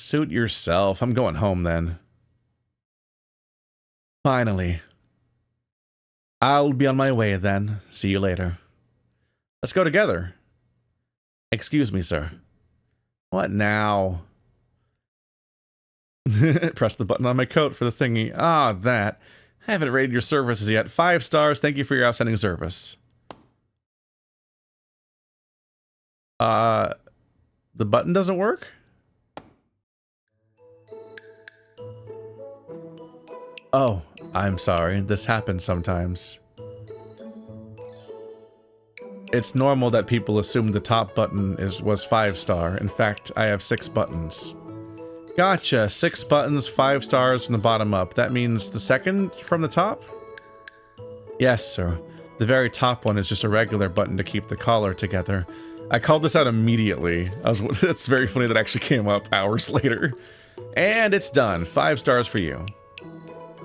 Suit yourself. I'm going home then. Finally. I'll be on my way then. See you later. Let's go together. Excuse me, sir. What now? Press the button on my coat for the thingy. Ah, that. I haven't rated your services yet. 5 stars. Thank you for your outstanding service. The button doesn't work? Oh, I'm sorry. This happens sometimes. It's normal that people assume the top button was 5-star. In fact, I have 6 buttons. Gotcha. 6 buttons, 5 stars from the bottom up. That means the second from the top? Yes, sir. The very top one is just a regular button to keep the collar together. I called this out immediately. It's very funny that actually came up hours later. And it's done. 5 stars for you.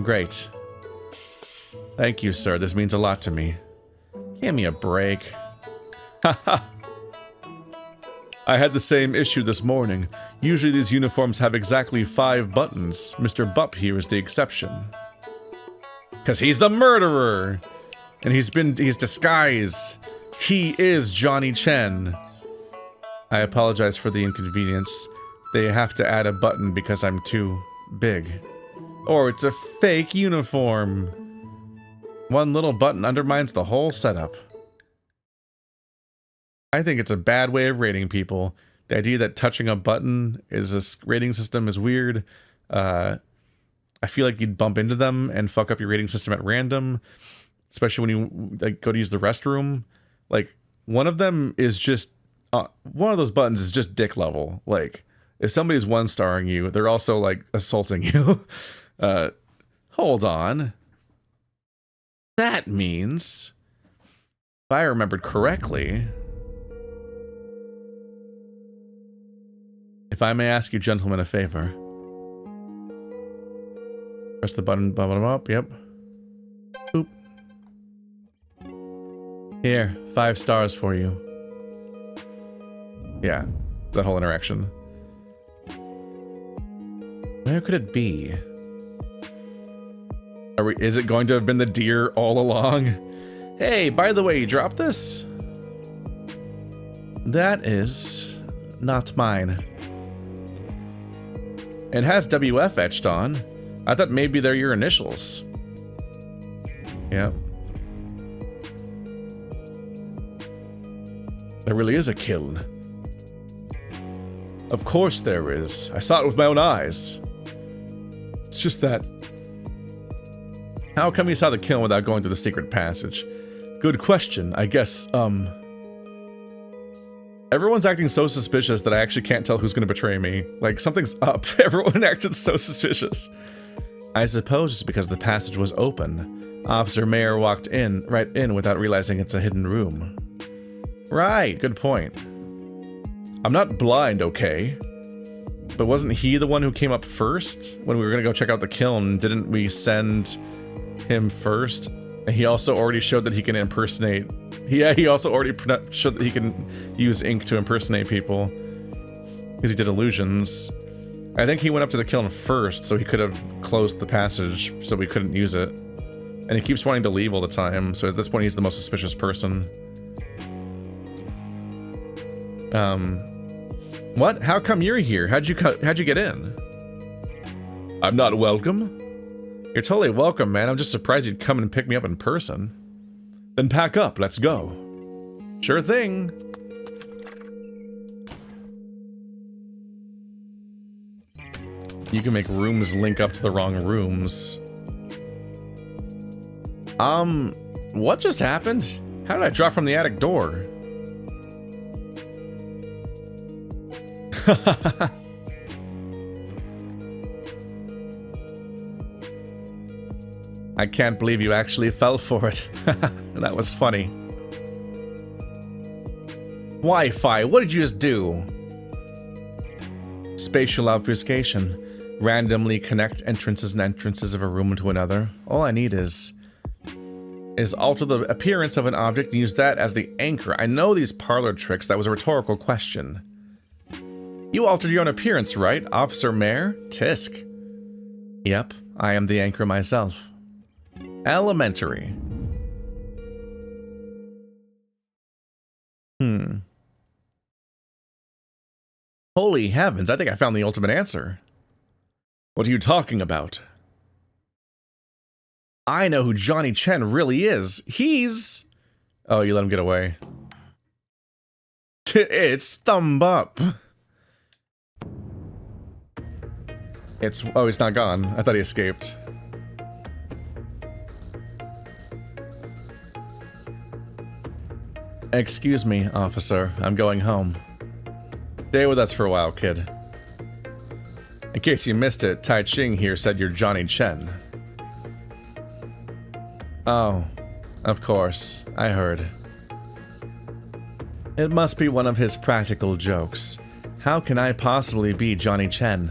Great. Thank you, sir. This means a lot to me. Give me a break. Haha. I had the same issue this morning. Usually these uniforms have exactly 5 buttons. Mr. Bupp here is the exception. 'Cause he's the murderer! And he's disguised. He is Johnny Chen. I apologize for the inconvenience. They have to add a button because I'm too big. Or it's a fake uniform. One little button undermines the whole setup. I think it's a bad way of rating people. The idea that touching a button is a rating system is weird. I feel like you'd bump into them and fuck up your rating system at random, especially when you like go to use the restroom. Like one of them is just one of those buttons is just dick level. Like if somebody's 1-starring you, they're also like assaulting you. Hold on. That means, if I remembered correctly, if I may ask you gentlemen a favor. Press the button, bubble up, yep. Boop. Here, 5 stars for you. Yeah, that whole interaction. Where could it be? Is it going to have been the deer all along? Hey, by the way, you dropped this? That is not mine. It has WF etched on. I thought maybe they're your initials. Yep. There really is a kiln. Of course there is. I saw it with my own eyes. It's just that... How come you saw the kiln without going to the secret passage? Good question. I guess, everyone's acting so suspicious that I actually can't tell who's gonna betray me. Like, something's up. Everyone acted so suspicious. I suppose it's because the passage was open. Officer Mayer walked right in without realizing it's a hidden room. Right, good point. I'm not blind, okay? But wasn't he the one who came up first? When we were gonna go check out the kiln, didn't we send him first? And he also already showed that he can impersonate... Yeah, he also already showed that he can use ink to impersonate people. Because he did illusions. I think he went up to the kiln first, so he could have closed the passage, so we couldn't use it. And he keeps wanting to leave all the time, so at this point he's the most suspicious person. What? How come you're here? How'd you get in? I'm not welcome? You're totally welcome, man. I'm just surprised you'd come and pick me up in person. Then pack up, let's go. Sure thing. You can make rooms link up to the wrong rooms. What just happened? How did I drop from the attic door? I can't believe you actually fell for it. That was funny. Wi-Fi, what did you just do? Spatial obfuscation. Randomly connect entrances of a room to another. All I need is alter the appearance of an object and use that as the anchor. I know these parlor tricks. That was a rhetorical question. You altered your own appearance, right, Officer Mayor? Tisk. Yep, I am the anchor myself. Elementary. Holy heavens, I think I found the ultimate answer. What are you talking about? I know who Johnny Chen really is. He's... Oh, you let him get away. It's Thumb Up. It's... Oh, he's not gone. I thought he escaped. Excuse me, officer. I'm going home. Stay with us for a while, kid. In case you missed it, Tai Ching here said you're Johnny Chen. Oh, of course. I heard. It must be one of his practical jokes. How can I possibly be Johnny Chen?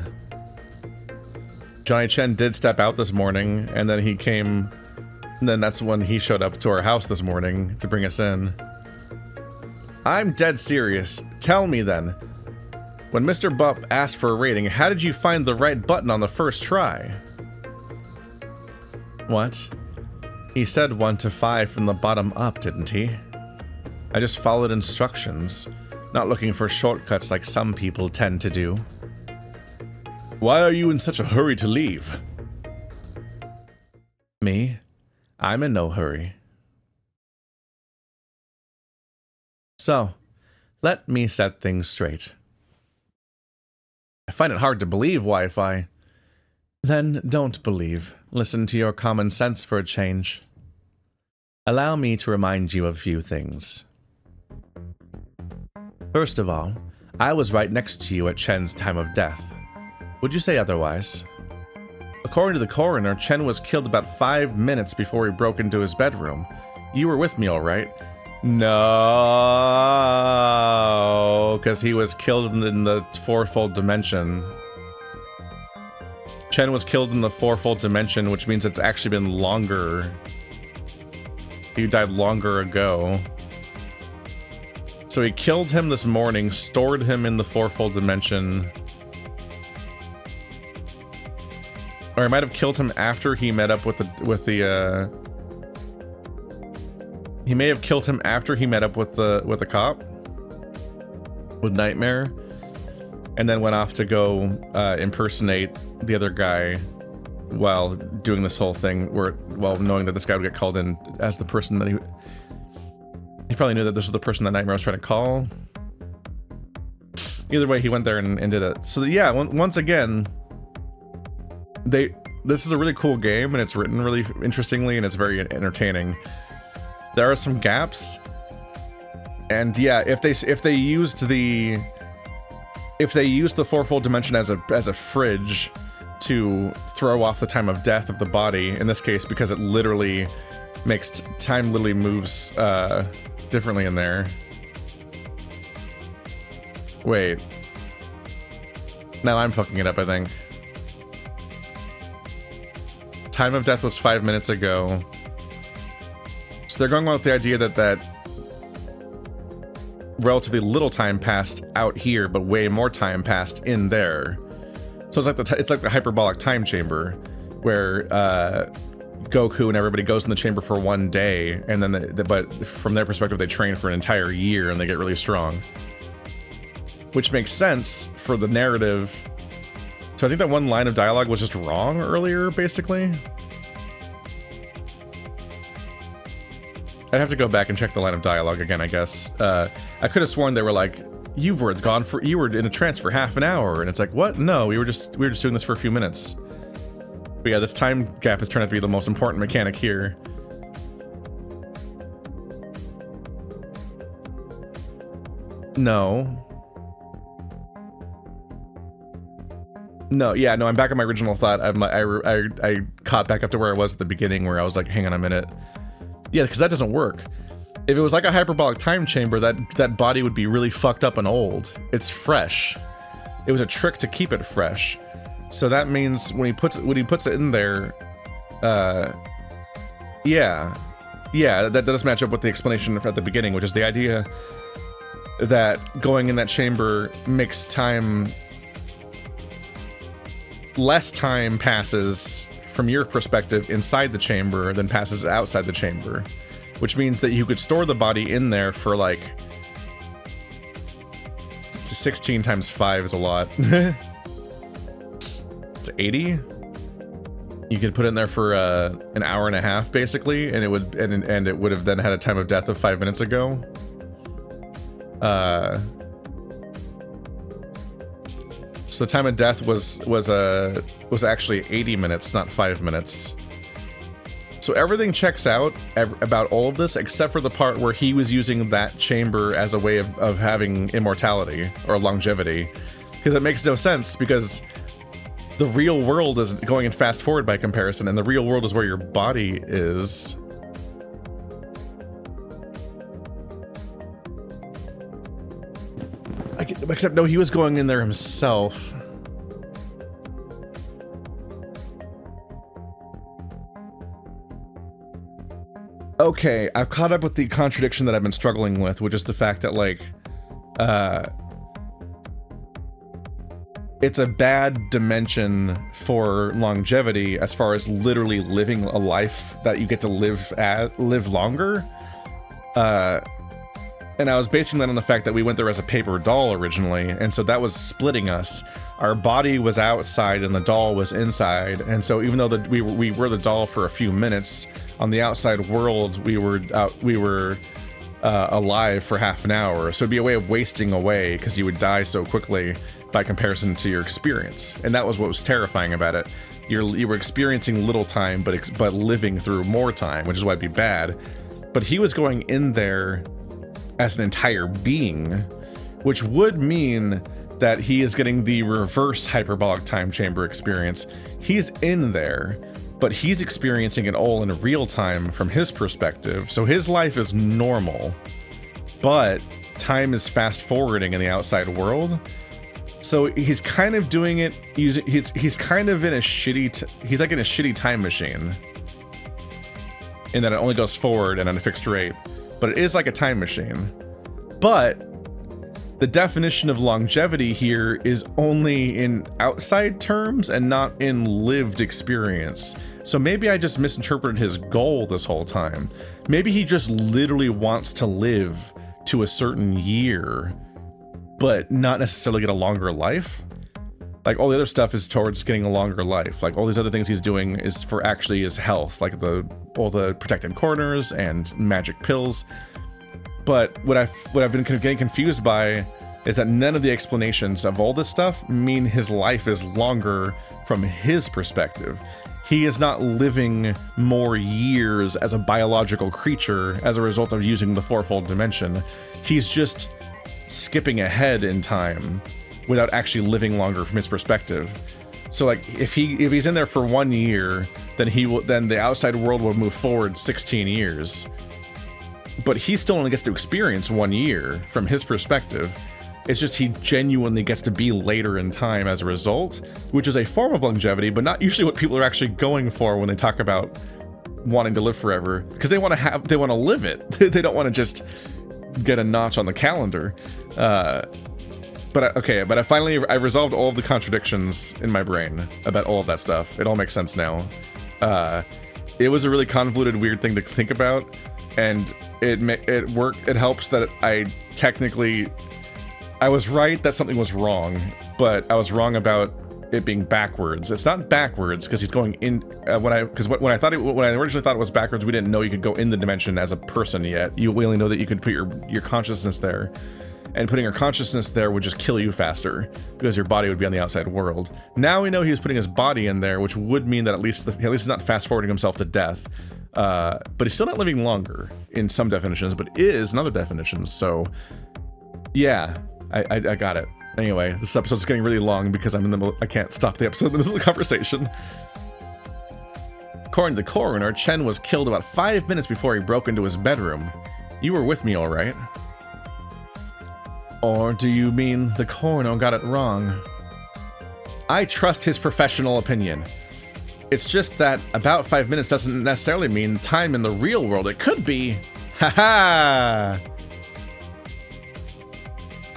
Johnny Chen did step out this morning, and then he came... And then that's when he showed up to our house this morning to bring us in. I'm dead serious. Tell me then. When Mr. Bupp asked for a rating, how did you find the right button on the first try? What? He said 1 to 5 from the bottom up, didn't he? I just followed instructions, not looking for shortcuts like some people tend to do. Why are you in such a hurry to leave? Me? I'm in no hurry. So, let me set things straight. I find it hard to believe, Wi-Fi. Then don't believe. Listen to your common sense for a change. Allow me to remind you of a few things. First of all, I was right next to you at Chen's time of death. Would you say otherwise? According to the coroner, Chen was killed about 5 minutes before he broke into his bedroom. You were with me, all right? No, because he was killed in the fourfold dimension. Chen was killed in the fourfold dimension, which means it's actually been longer. He died longer ago. So he killed him this morning, stored him in the fourfold dimension. Or he might have killed him after he met up with the he may have killed him after he met up with the cop, with Nightmare, and then went off to go impersonate the other guy while doing this whole thing, while knowing that this guy would get called in as the person that he probably knew that this was the person that Nightmare was trying to call. Either way, he went there and did it. So yeah, once again, this is a really cool game, and it's written really interestingly, and it's very entertaining. There are some gaps, and yeah, if they used the fourfold dimension as a fridge to throw off the time of death of the body, in this case, because it literally makes time literally moves differently in there. Wait, now I'm fucking it up, I think. Time of death was 5 minutes ago. So they're going on with the idea that relatively little time passed out here, but way more time passed in there. So it's like the hyperbolic time chamber, where Goku and everybody goes in the chamber for 1 day, and then but from their perspective, they train for an entire year and they get really strong, which makes sense for the narrative. So I think that one line of dialogue was just wrong earlier, basically. I'd have to go back and check the line of dialogue again, I guess. I could have sworn they were like, you were in a trance for half an hour, and it's like, what? No, we were just doing this for a few minutes. But yeah, this time gap has turned out to be the most important mechanic here. No, yeah, no, I'm back on my original thought. I caught back up to where I was at the beginning, where I was like, hang on a minute. Yeah, because that doesn't work. If it was like a hyperbolic time chamber, that body would be really fucked up and old. It's fresh. It was a trick to keep it fresh. So that means when he puts it in there, yeah, that does match up with the explanation at the beginning, which is the idea that going in that chamber makes time... less time passes from your perspective inside the chamber than passes outside the chamber, which means that you could store the body in there for like 16 times 5 is a lot. It's 80. You could put it in there for an hour and a half basically, and it would have then had a time of death of 5 minutes ago. So the time of death was actually 80 minutes, not 5 minutes. So everything checks out about all of this, except for the part where he was using that chamber as a way of having immortality or longevity, because it makes no sense, because the real world is going in fast forward by comparison, and the real world is where your body is. Except no, he was going in there himself. Okay, I've caught up with the contradiction that I've been struggling with, which is the fact that, like, it's a bad dimension for longevity as far as literally living a life that you get to live longer. And I was basing that on the fact that we went there as a paper doll originally, and so that was splitting us. Our body was outside and the doll was inside, and so even though we were the doll for a few minutes, on the outside world we were alive for half an hour. So it'd be a way of wasting away, because you would die so quickly by comparison to your experience, and that was what was terrifying about it. You were experiencing little time, but living through more time, which is why it'd be bad. But he was going in there as an entire being, which would mean that he is getting the reverse hyperbolic time chamber experience. He's in there, but he's experiencing it all in real time from his perspective. So his life is normal, but time is fast forwarding in the outside world. So he's kind of doing it using, he's kind of in a he's like in a shitty time machine, in that it only goes forward and at a fixed rate. But it is like a time machine. But the definition of longevity here is only in outside terms and not in lived experience. So maybe I just misinterpreted his goal this whole time. Maybe he just literally wants to live to a certain year, but not necessarily get a longer life. Like, all the other stuff is towards getting a longer life. Like, all these other things he's doing is for actually his health, like all the protected corners and magic pills. But what I've been getting confused by is that none of the explanations of all this stuff mean his life is longer from his perspective. He is not living more years as a biological creature as a result of using the fourfold dimension. He's just skipping ahead in time without actually living longer from his perspective. So, like, if he's in there for 1 year, then the outside world will move forward 16 years. But he still only gets to experience 1 year from his perspective. It's just he genuinely gets to be later in time as a result, which is a form of longevity, but not usually what people are actually going for when they talk about wanting to live forever, because they want to live it. They don't want to just get a notch on the calendar. But I resolved all of the contradictions in my brain about all of that stuff. It all makes sense now. It was a really convoluted, weird thing to think about, and it helps that I was right that something was wrong, but I was wrong about it being backwards. It's not backwards because he's going in. When I originally thought it was backwards, we didn't know you could go in the dimension as a person yet. We only know that you could put your consciousness there, and putting your consciousness there would just kill you faster because your body would be on the outside world. Now we know he was putting his body in there, which would mean that at least he's not fast forwarding himself to death. But he's still not living longer in some definitions, but is in other definitions. So yeah, I got it. Anyway, this episode's getting really long because I can't stop the episode in the middle of the conversation. According to the coroner, Chen was killed about 5 minutes before he broke into his bedroom. You were with me, all right? Or do you mean the coroner got it wrong? I trust his professional opinion. It's just that about 5 minutes doesn't necessarily mean time in the real world. It could be. Haha!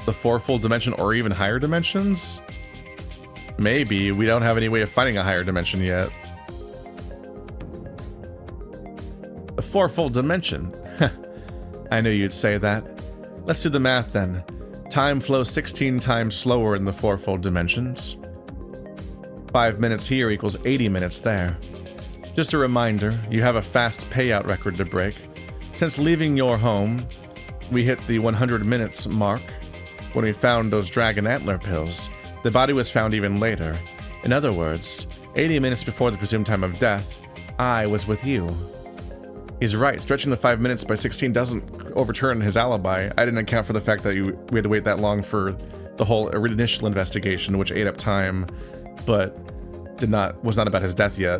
The fourfold dimension or even higher dimensions? Maybe. We don't have any way of finding a higher dimension yet. The fourfold dimension. I knew you'd say that. Let's do the math then. Time flows 16 times slower in the fourfold dimensions. 5 minutes here equals 80 minutes there. Just a reminder, you have a fast payout record to break. Since leaving your home, we hit the 100 minutes mark when we found those dragon antler pills. The body was found even later. In other words, 80 minutes before the presumed time of death, I was with you. He's right, stretching the 5 minutes by 16 doesn't overturn his alibi. I didn't account for the fact that we had to wait that long for the whole initial investigation, which ate up time, but was not about his death yet.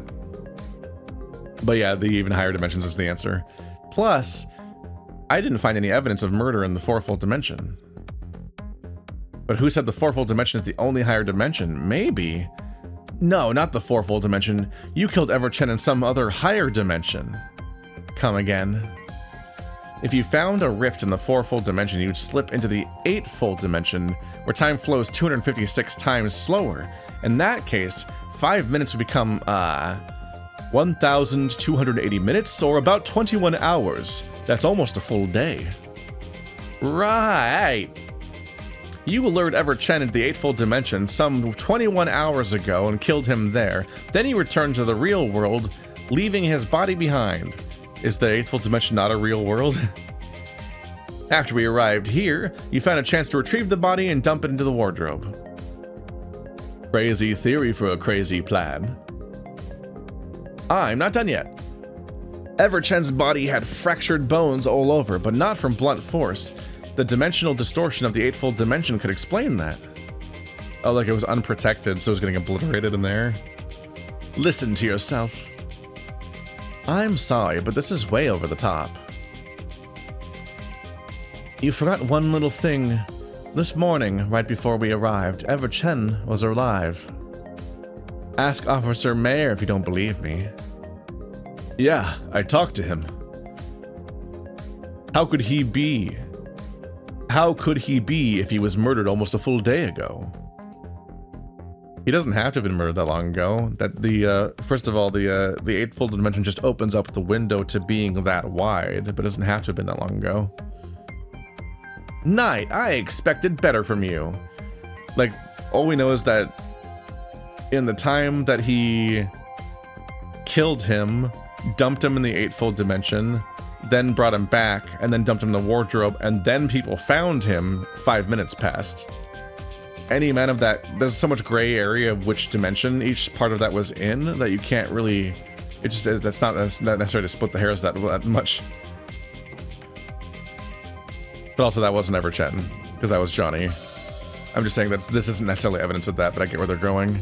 But yeah, the even higher dimensions is the answer. Plus, I didn't find any evidence of murder in the fourfold dimension. But who said the fourfold dimension is the only higher dimension? Maybe. No, not the fourfold dimension. You killed Everchen in some other higher dimension. Come again. If you found a rift in the fourfold dimension, you'd slip into the eightfold dimension, where time flows 256 times slower. In that case, 5 minutes would become, 1,280 minutes, or about 21 hours. That's almost a full day. Right. You lured Everchen into the eightfold dimension some 21 hours ago and killed him there. Then he returned to the real world, leaving his body behind. Is the eightfold dimension not a real world? After we arrived here, you found a chance to retrieve the body and dump it into the wardrobe. Crazy theory for a crazy plan. I'm not done yet. Everchen's body had fractured bones all over, but not from blunt force. The dimensional distortion of the eightfold dimension could explain that. Oh, like it was unprotected, so it was getting obliterated in there. Listen to yourself. I'm sorry, but this is way over the top. You forgot one little thing. This morning, right before we arrived, Everchen was alive. Ask Officer Mayer if you don't believe me. Yeah, I talked to him. How could he be if he was murdered almost a full day ago? He doesn't have to have been murdered that long ago. First of all, the eightfold dimension just opens up the window to being that wide, but it doesn't have to have been that long ago. Knight, I expected better from you. Like, all we know is that in the time that he killed him, dumped him in the eightfold dimension, then brought him back, and then dumped him in the wardrobe, and then people found him, 5 minutes passed. Any amount of that, there's so much gray area of which dimension each part of that was in that you can't really, that's not necessary to split the hairs that much. But also that wasn't Everchen, because that was Johnny. I'm just saying that this isn't necessarily evidence of that, but I get where they're going.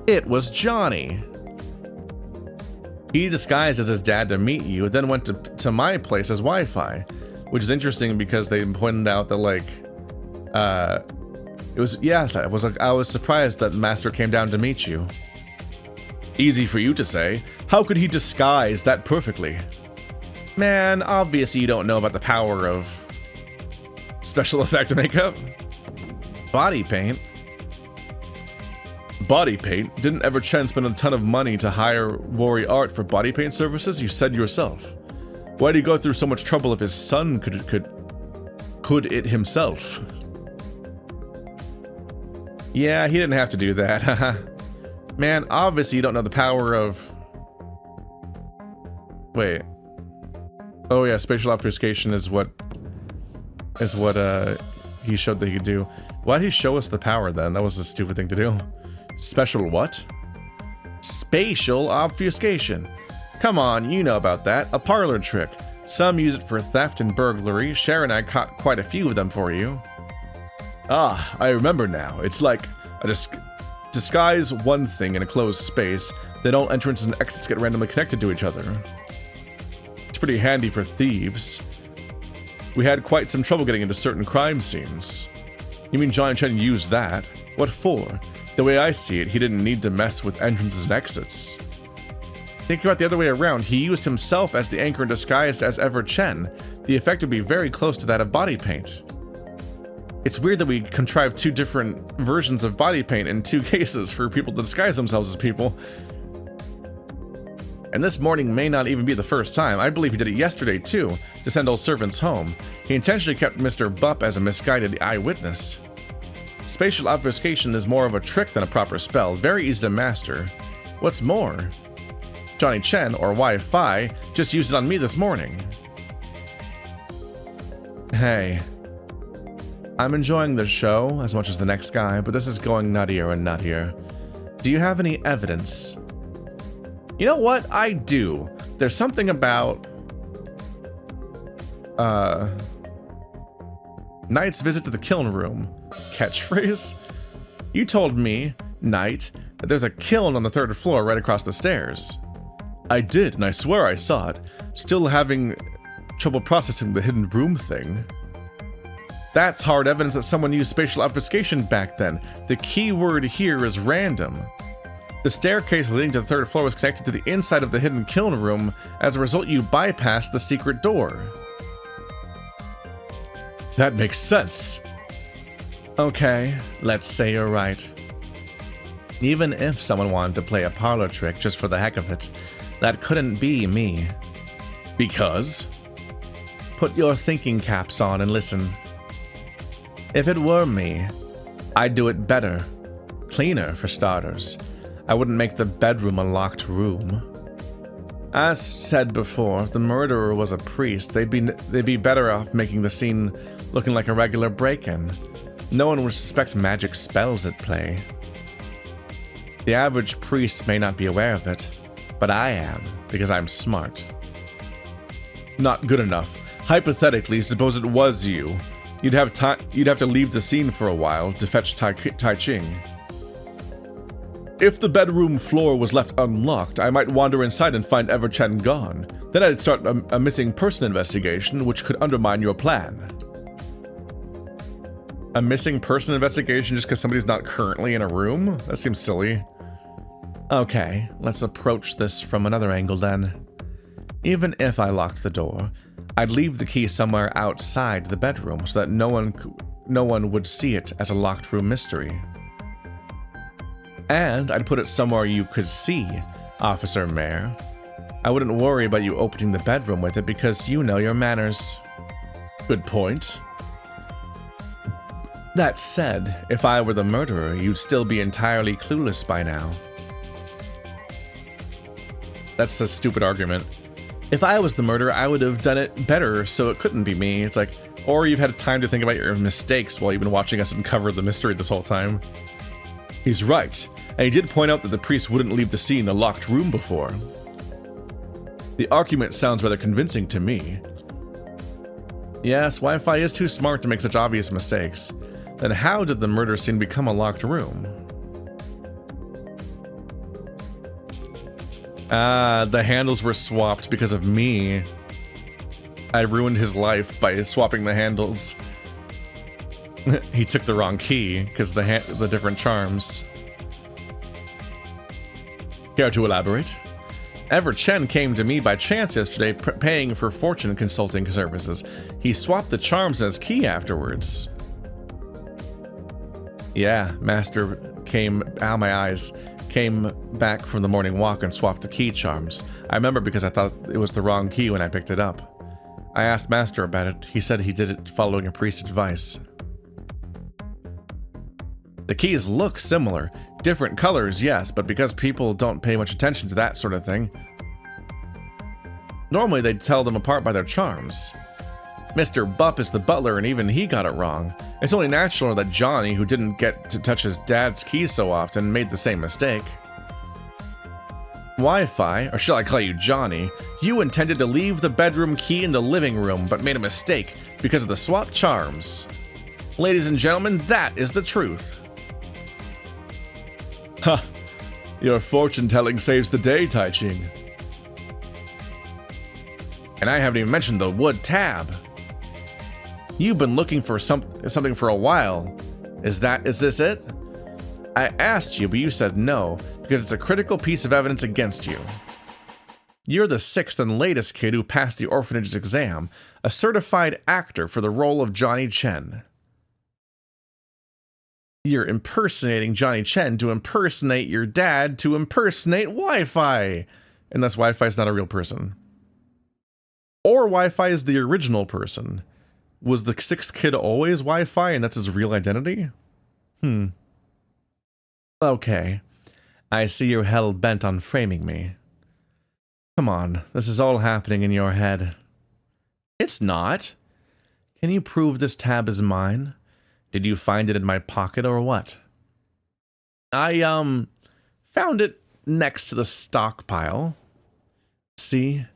It was Johnny. He disguised as his dad to meet you, then went to my place as Wi-Fi, which is interesting because they pointed out that, like, it was, yes, I was surprised that Master came down to meet you. Easy for you to say. How could he disguise that perfectly? Man, obviously you don't know about the power of special effect makeup. Body paint. Body paint? Didn't Everchen spend a ton of money to hire Wari Art for body paint services? You said yourself. Why'd he go through so much trouble if his son could it himself? Yeah, he didn't have to do that, haha. Man, obviously you don't know the power of... Wait. Oh yeah, spatial obfuscation is what he showed that he could do. Why'd he show us the power then? That was a stupid thing to do. Special what? Spatial obfuscation. Come on, you know about that. A parlor trick. Some use it for theft and burglary. Cher and I caught quite a few of them for you. Ah, I remember now. It's like a disguise one thing in a closed space, then all entrances and exits get randomly connected to each other. It's pretty handy for thieves. We had quite some trouble getting into certain crime scenes. You mean Johnny Chen used that? What for? The way I see it, he didn't need to mess with entrances and exits. Thinking about the other way around, he used himself as the anchor and disguised as Everchen. The effect would be very close to that of body paint. It's weird that we contrived two different versions of body paint in two cases for people to disguise themselves as people. And this morning may not even be the first time. I believe he did it yesterday too, to send old servants home. He intentionally kept Mr. Bupp as a misguided eyewitness. Spatial obfuscation is more of a trick than a proper spell, very easy to master. What's more, Johnny Chen, or Wi-Fi, just used it on me this morning. Hey, I'm enjoying the show as much as the next guy, but this is going nuttier and nuttier. Do you have any evidence? You know what? I do. There's something about Knight's visit to the kiln room. Catchphrase? You told me, Knight, that there's a kiln on the 3rd floor right across the stairs. I did, and I swear I saw it. Still having trouble processing the hidden room thing. That's hard evidence that someone used spatial obfuscation back then. The key word here is random. The staircase leading to the 3rd floor was connected to the inside of the hidden kiln room. As a result, you bypassed the secret door. That makes sense. Okay, let's say you're right. Even if someone wanted to play a parlor trick just for the heck of it, that couldn't be me. Because? Put your thinking caps on and listen. If it were me, I'd do it better. Cleaner, for starters. I wouldn't make the bedroom a locked room. As said before, if the murderer was a priest, they'd be better off making the scene looking like a regular break-in. No one would suspect magic spells at play. The average priest may not be aware of it, but I am, because I'm smart. Not good enough. Hypothetically, suppose it was you. You'd have to leave the scene for a while to fetch Tai Ching. If the bedroom floor was left unlocked, I might wander inside and find Everchen gone. Then I'd start a missing person investigation, which could undermine your plan. A missing person investigation just because somebody's not currently in a room? That seems silly. Okay, let's approach this from another angle then. Even if I locked the door, I'd leave the key somewhere outside the bedroom so that no one would see it as a locked room mystery. And I'd put it somewhere you could see, Officer Mayor. I wouldn't worry about you opening the bedroom with it because you know your manners. Good point. That said, if I were the murderer, you'd still be entirely clueless by now. That's a stupid argument. If I was the murderer, I would have done it better so it couldn't be me. It's like, or you've had time to think about your mistakes while you've been watching us uncover the mystery this whole time. He's right, and he did point out that the priest wouldn't leave the scene in a locked room before. The argument sounds rather convincing to me. Yes, Wi-Fi is too smart to make such obvious mistakes. Then how did the murder scene become a locked room? The handles were swapped because of me. I ruined his life by swapping the handles. He took the wrong key because the different charms. Care to elaborate? Everchen came to me by chance yesterday, paying for fortune consulting services. He swapped the charms and his key afterwards. Yeah, Master came, ow my eyes, came back from the morning walk and swapped the key charms. I remember because I thought it was the wrong key when I picked it up. I asked Master about it. He said he did it following a priest's advice. The keys look similar. Different colors, yes, but because people don't pay much attention to that sort of thing, normally they'd tell them apart by their charms. Mr. Bupp is the butler, and even he got it wrong. It's only natural that Johnny, who didn't get to touch his dad's keys so often, made the same mistake. Wi-Fi, or shall I call you Johnny, you intended to leave the bedroom key in the living room, but made a mistake because of the swapped charms. Ladies and gentlemen, that is the truth. Ha! Your fortune-telling saves the day, Tai Ching. And I haven't even mentioned the wood tab. You've been looking for something for a while. Is this it? I asked you, but you said no, because it's a critical piece of evidence against you. You're the 6th and latest kid who passed the orphanage's exam, a certified actor for the role of Johnny Chen. You're impersonating Johnny Chen to impersonate your dad to impersonate Wi-Fi. Unless Wi-Fi is not a real person. Or Wi-Fi is the original person. Was the sixth kid always Wi-Fi and that's his real identity? Okay. I see you're hell-bent on framing me. Come on, this is all happening in your head. It's not. Can you prove this tab is mine? Did you find it in my pocket or what? I, found it next to the stockpile. See?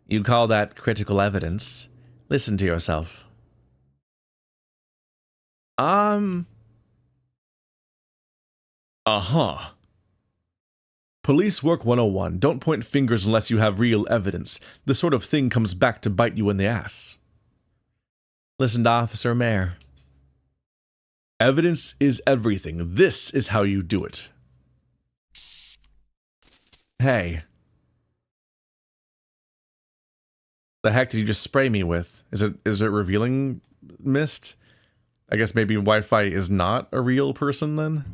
You call that critical evidence. Listen to yourself. Police work 101. Don't point fingers unless you have real evidence. This sort of thing comes back to bite you in the ass. Listen to Officer Mayor. Evidence is everything. This is how you do it. Hey. The heck did you just spray me with? Is it revealing mist? I guess maybe Wi-Fi is not a real person then?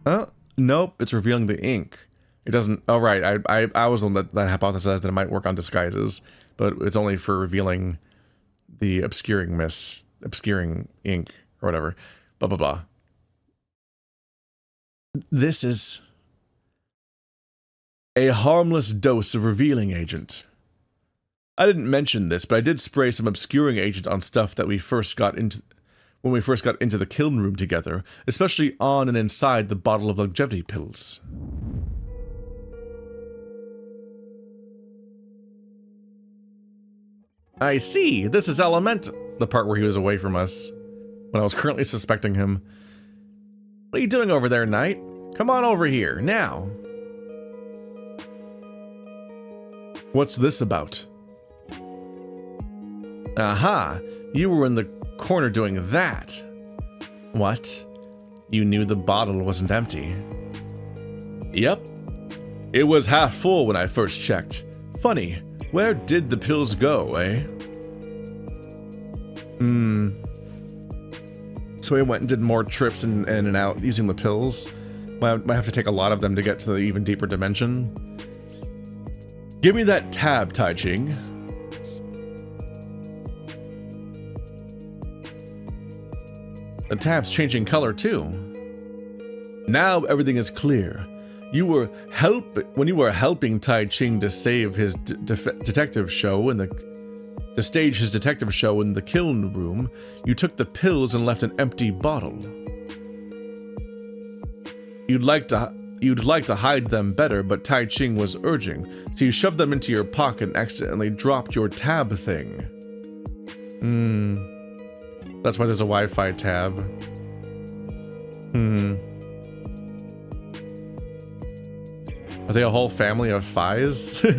Huh? Nope, it's revealing the ink. It doesn't... Oh, right. I was the one that hypothesized that it might work on disguises, but it's only for revealing the obscuring mist, obscuring ink, or whatever. Blah, blah, blah. This is a harmless dose of revealing agent. I didn't mention this, but I did spray some obscuring agent on stuff that we first got into... when we first got into the kiln room together, especially on and inside the bottle of longevity pills. I see, this is elemental. The part where he was away from us, when I was currently suspecting him. What are you doing over there, Knight? Come on over here, now. What's this about? Aha, you were in the corner doing that. What? You knew the bottle wasn't empty? Yep. It was half full when I first checked. Funny, where did the pills go, eh? So we went and did more trips in and out using the pills. Might have to take a lot of them to get to the even deeper dimension. Give me that tab, Tai Ching. The tab's changing color too. Now everything is clear. When you were helping Tai Ching to save his detective show to stage his detective show in the kiln room, you took the pills and left an empty bottle. You'd like to hide them better, but Tai Ching was urging, so you shoved them into your pocket and accidentally dropped your tab thing. That's why there's a Wi-Fi tab. Are they a whole family of Phis? So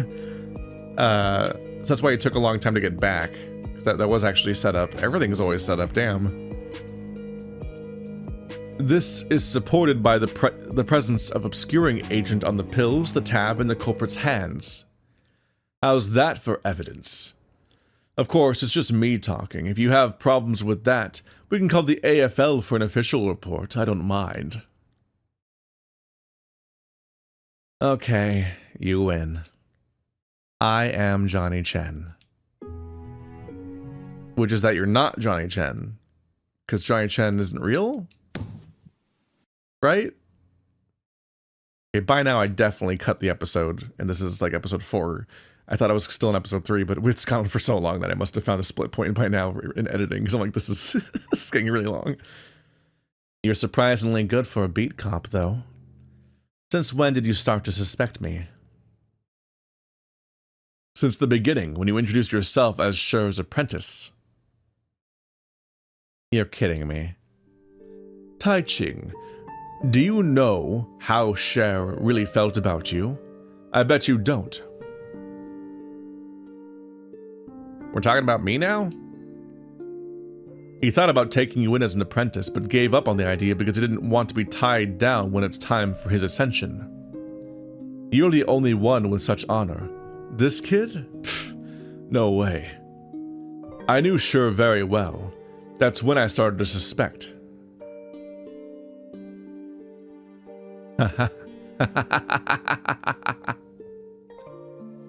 that's why it took a long time to get back. Because that was actually set up. Everything's always set up, damn. This is supported by the presence of obscuring agent on the pills, the tab, and the culprit's hands. How's that for evidence? Of course, it's just me talking. If you have problems with that, we can call the AFL for an official report. I don't mind. Okay, you win. I am Johnny Chen. Which is that you're not Johnny Chen. Because Johnny Chen isn't real? Right? Okay, by now I definitely cut the episode, and this is like episode 4. I thought I was still in episode 3, but it's gone for so long that I must have found a split point by now in editing, because I'm like, this is getting really long. You're surprisingly good for a beat cop, though. Since when did you start to suspect me? Since the beginning, when you introduced yourself as Sher's apprentice. You're kidding me. Tai Ching, do you know how Sher really felt about you? I bet you don't. We're talking about me now? He thought about taking you in as an apprentice, but gave up on the idea because he didn't want to be tied down when it's time for his ascension. You're the only one with such honor. This kid? Pfft, no way. I knew Sher very well. That's when I started to suspect.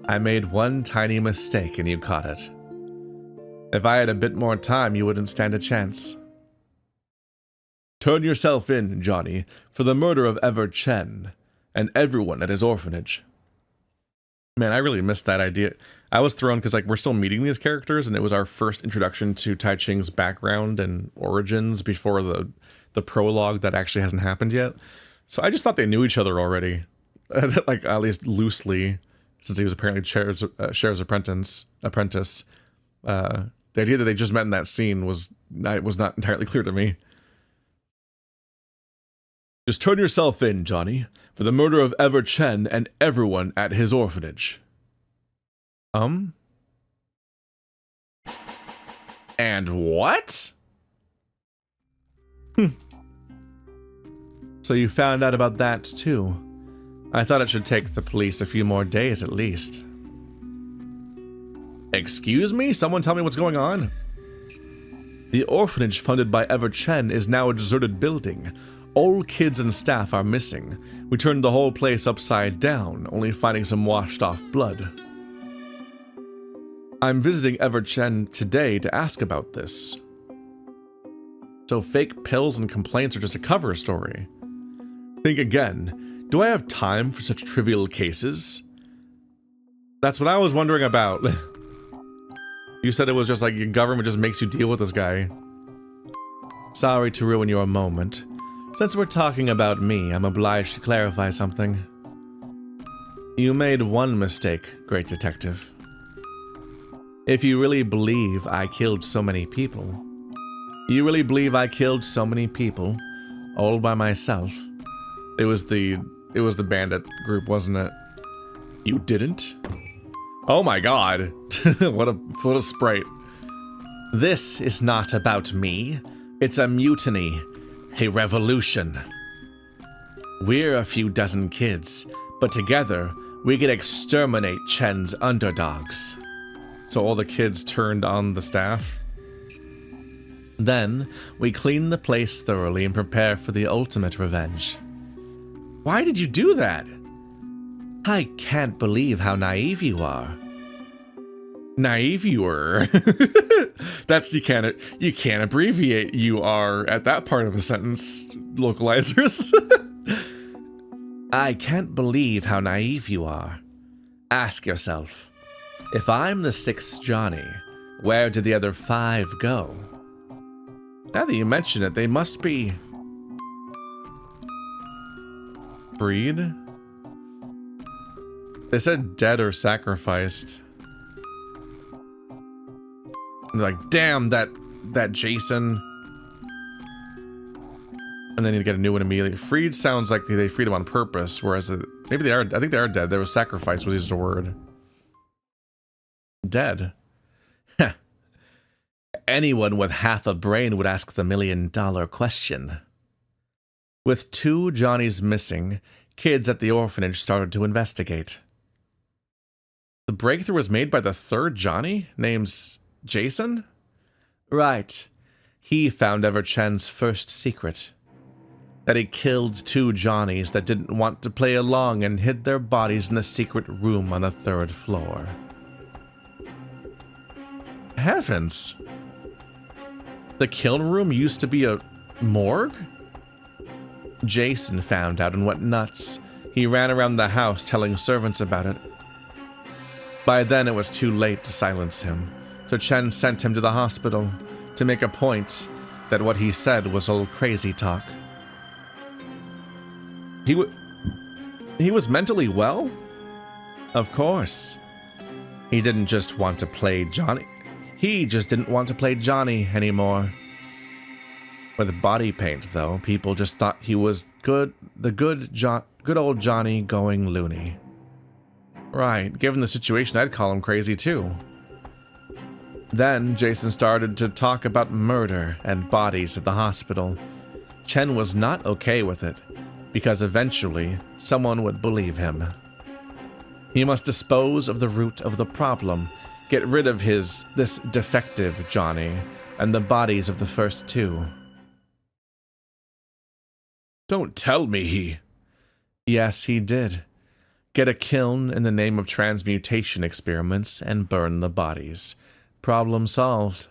I made one tiny mistake and you caught it. If I had a bit more time, you wouldn't stand a chance. Turn yourself in, Johnny, for the murder of Ever Chen and everyone at his orphanage. Man, I really missed that idea. I was thrown because, like, we're still meeting these characters, and it was our first introduction to Tai Ching's background and origins before the prologue that actually hasn't happened yet. So I just thought they knew each other already, like, at least loosely, since he was apparently Cher's apprentice. The idea that they just met in that scene was not entirely clear to me. Just turn yourself in, Johnny, for the murder of Ever Chen and everyone at his orphanage. And what? So you found out about that, too. I thought it should take the police a few more days, at least. Excuse me? Someone tell me what's going on? The orphanage funded by Ever Chen is now a deserted building. All kids and staff are missing. We turned the whole place upside down, only finding some washed-off blood. I'm visiting Ever Chen today to ask about this. So fake pills and complaints are just a cover story. Think again. Do I have time for such trivial cases? That's what I was wondering about. You said it was just like your government just makes you deal with this guy. Sorry to ruin your moment. Since we're talking about me, I'm obliged to clarify something. You made one mistake, great detective. If you really believe I killed so many people, all by myself. It was the bandit group, wasn't it? You didn't? Oh my god. what a sprite. This is not about me. It's a mutiny. A revolution. We're a few dozen kids, but together we can exterminate Chen's underdogs. So all the kids turned on the staff? Then we clean the place thoroughly and prepare for the ultimate revenge. Why did you do that? I can't believe how naive you are. Naive you were. That's you can't abbreviate you are at that part of a sentence, localizers. I can't believe how naive you are. Ask yourself, if I'm the sixth Johnny, where did the other 5 go? Now that you mention it, they must be freed? They said dead or sacrificed. They're like, damn, that Jason. And then you get a new one immediately. Freed sounds like they freed him on purpose, whereas maybe they are. I think they are dead. There was sacrifice was used a word. Dead. Anyone with half a brain would ask the $1 million question. With 2 Johnnies missing, kids at the orphanage started to investigate. The breakthrough was made by the 3rd Johnny, named Jason? Right. He found Ever Chen's first secret. That he killed 2 Johnnies that didn't want to play along and hid their bodies in the secret room on the 3rd floor. Heavens. The kiln room used to be a morgue? Jason found out and went nuts. He ran around the house telling servants about it. By then it was too late to silence him. So Chen sent him to the hospital to make a point that what he said was all crazy talk. He was mentally well? Of course. He didn't just want to play Johnny. He just didn't want to play Johnny anymore. With body paint, though, people just thought he was good old Johnny going loony. Right, given the situation, I'd call him crazy too. Then Jason started to talk about murder and bodies at the hospital. Chen was not okay with it, because eventually someone would believe him. He must dispose of the root of the problem, get rid of this defective Johnny, and the bodies of the first 2. Don't tell me he... Yes, he did. Get a kiln in the name of transmutation experiments and burn the bodies. Problem solved.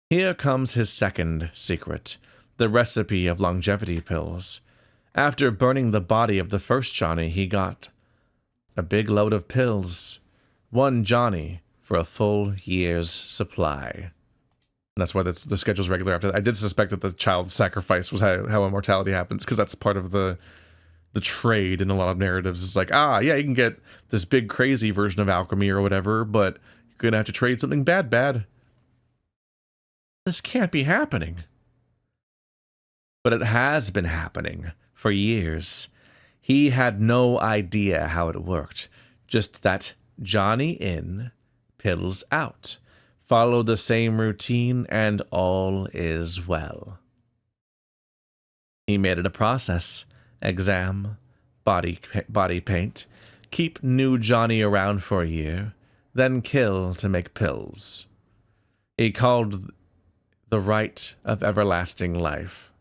Here comes his second secret, the recipe of longevity pills. After burning the body of the first Johnny, he got a big load of pills. One Johnny for a full year's supply. And that's why the schedule's regular after that. I did suspect that the child sacrifice was how immortality happens, because that's part of the trade in a lot of narratives. It's like, yeah, you can get this big crazy version of alchemy or whatever, but you're gonna have to trade something bad. This can't be happening. But it has been happening for years. He had no idea how it worked, just that Johnny in, pills out. Follow the same routine and all is well. He made it a process. Exam, body paint, keep new Johnny around for a year, then kill to make pills. He called the right of everlasting life.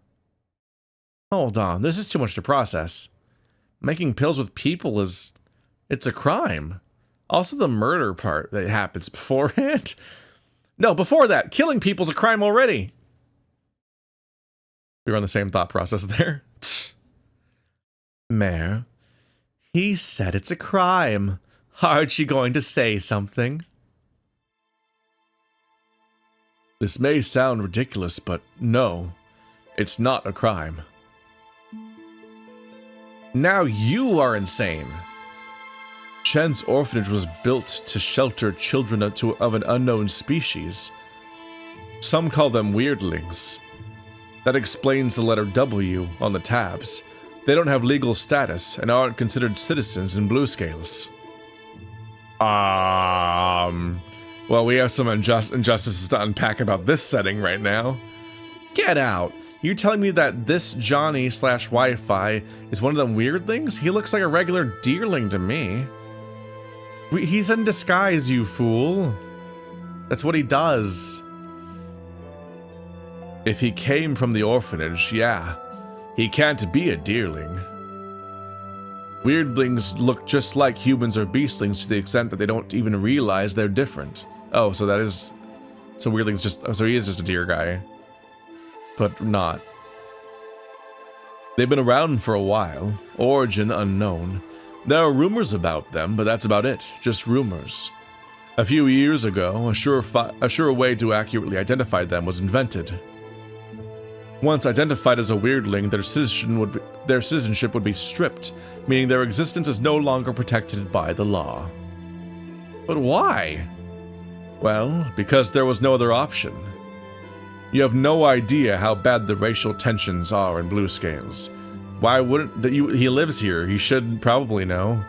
Hold on, this is too much to process. Making pills with people it's a crime. Also the murder part that happens beforehand. No, before that, killing people's a crime already. We're on the same thought process there. Mayor, he said it's a crime. Aren't you going to say something? This may sound ridiculous, but no, it's not a crime. Now you are insane. Chen's orphanage was built to shelter children of an unknown species. Some call them weirdlings. That explains the letter W on the tabs. They don't have legal status and aren't considered citizens in Bluescales. Well, we have some injustices to unpack about this setting right now. Get out! You telling me that this Johnny/Wi-Fi is one of them weirdlings? He looks like a regular deerling to me. He's in disguise, you fool. That's what he does. If he came from the orphanage, yeah. He can't be a deerling. Weirdlings look just like humans or beastlings to the extent that they don't even realize they're different. Oh, so that is... So weirdlings just... Oh, so he is just a deer guy. But not. They've been around for a while. Origin unknown. There are rumors about them, but that's about it. Just rumors. A few years ago, a sure way to accurately identify them was invented. Once identified as a weirdling, their citizenship would be stripped, meaning their existence is no longer protected by the law. But why? Well, because there was no other option. You have no idea how bad the racial tensions are in Bluescales. Why wouldn't he lives here? He should probably know.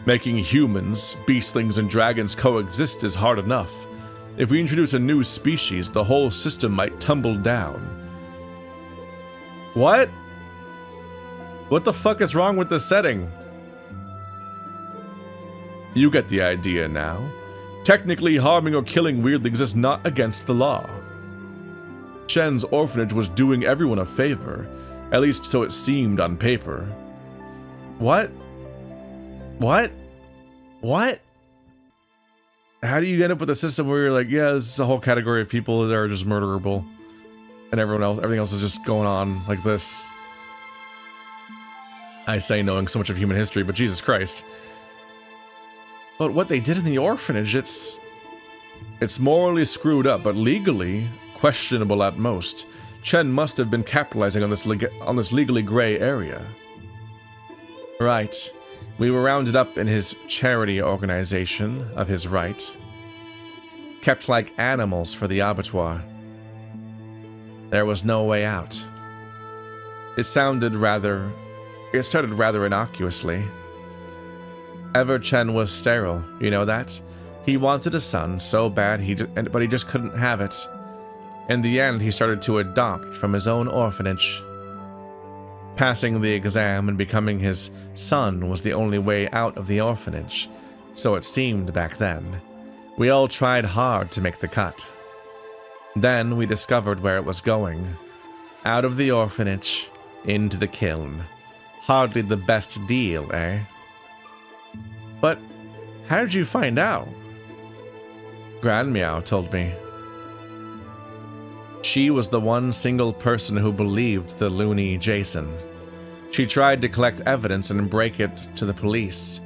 Making humans, beastlings, and dragons coexist is hard enough. If we introduce a new species, the whole system might tumble down. What? What the fuck is wrong with this setting? You get the idea now. Technically, harming or killing weirdlings is not against the law. Chen's orphanage was doing everyone a favor, at least so it seemed on paper. What? What? What? How do you end up with a system where you're like, yeah, this is a whole category of people that are just murderable, and everything else is just going on like this? I say knowing so much of human history, but Jesus Christ. But what they did in the orphanage, it's morally screwed up, but legally questionable at most. Chen must have been capitalizing on this legally gray area. Right. We were rounded up in his charity organization of his right. Kept like animals for the abattoir. There was no way out. It started rather innocuously. Chen was sterile, you know that? He wanted a son so bad, but he just couldn't have it. In the end, he started to adopt from his own orphanage. Passing the exam and becoming his son was the only way out of the orphanage, so it seemed back then. We all tried hard to make the cut. Then we discovered where it was going. Out of the orphanage, into the kiln. Hardly the best deal, eh? But how did you find out? Grandmeow told me. She was the one single person who believed the loony Jason. She tried to collect evidence and break it to the police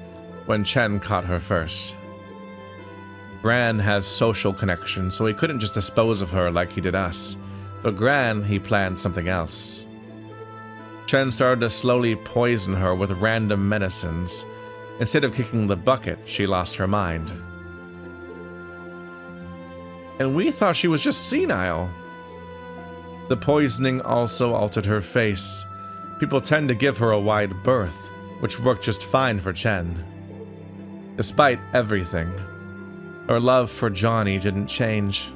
when Chen caught her first. Gran has social connections, so he couldn't just dispose of her like he did us. For Gran, he planned something else. Chen started to slowly poison her with random medicines. Instead of kicking the bucket, she lost her mind. And we thought she was just senile. The poisoning also altered her face. People tend to give her a wide berth, which worked just fine for Chen. Despite everything, her love for Johnny didn't change.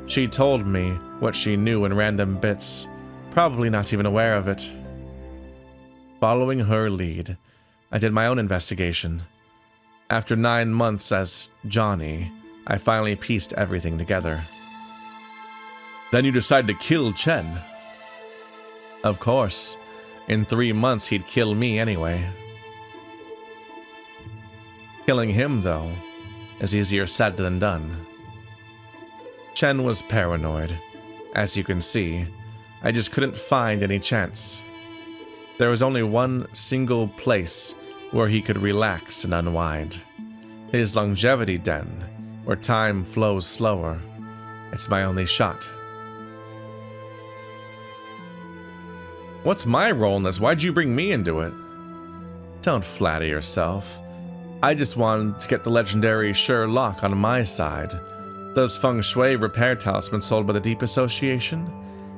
She told me what she knew in random bits, probably not even aware of it. Following her lead, I did my own investigation. After 9 months as Johnny, I finally pieced everything together. Then you decided to kill Chen? Of course. In 3 months, he'd kill me anyway. Killing him, though, is easier said than done. Chen was paranoid. As you can see, I just couldn't find any chance. There was only one single place where he could relax and unwind. His longevity den, where time flows slower. It's my only shot. What's my role in this? Why'd you bring me into it? Don't flatter yourself. I just wanted to get the legendary Sherlock on my side. Those feng shui repair talismans sold by the Deep Association?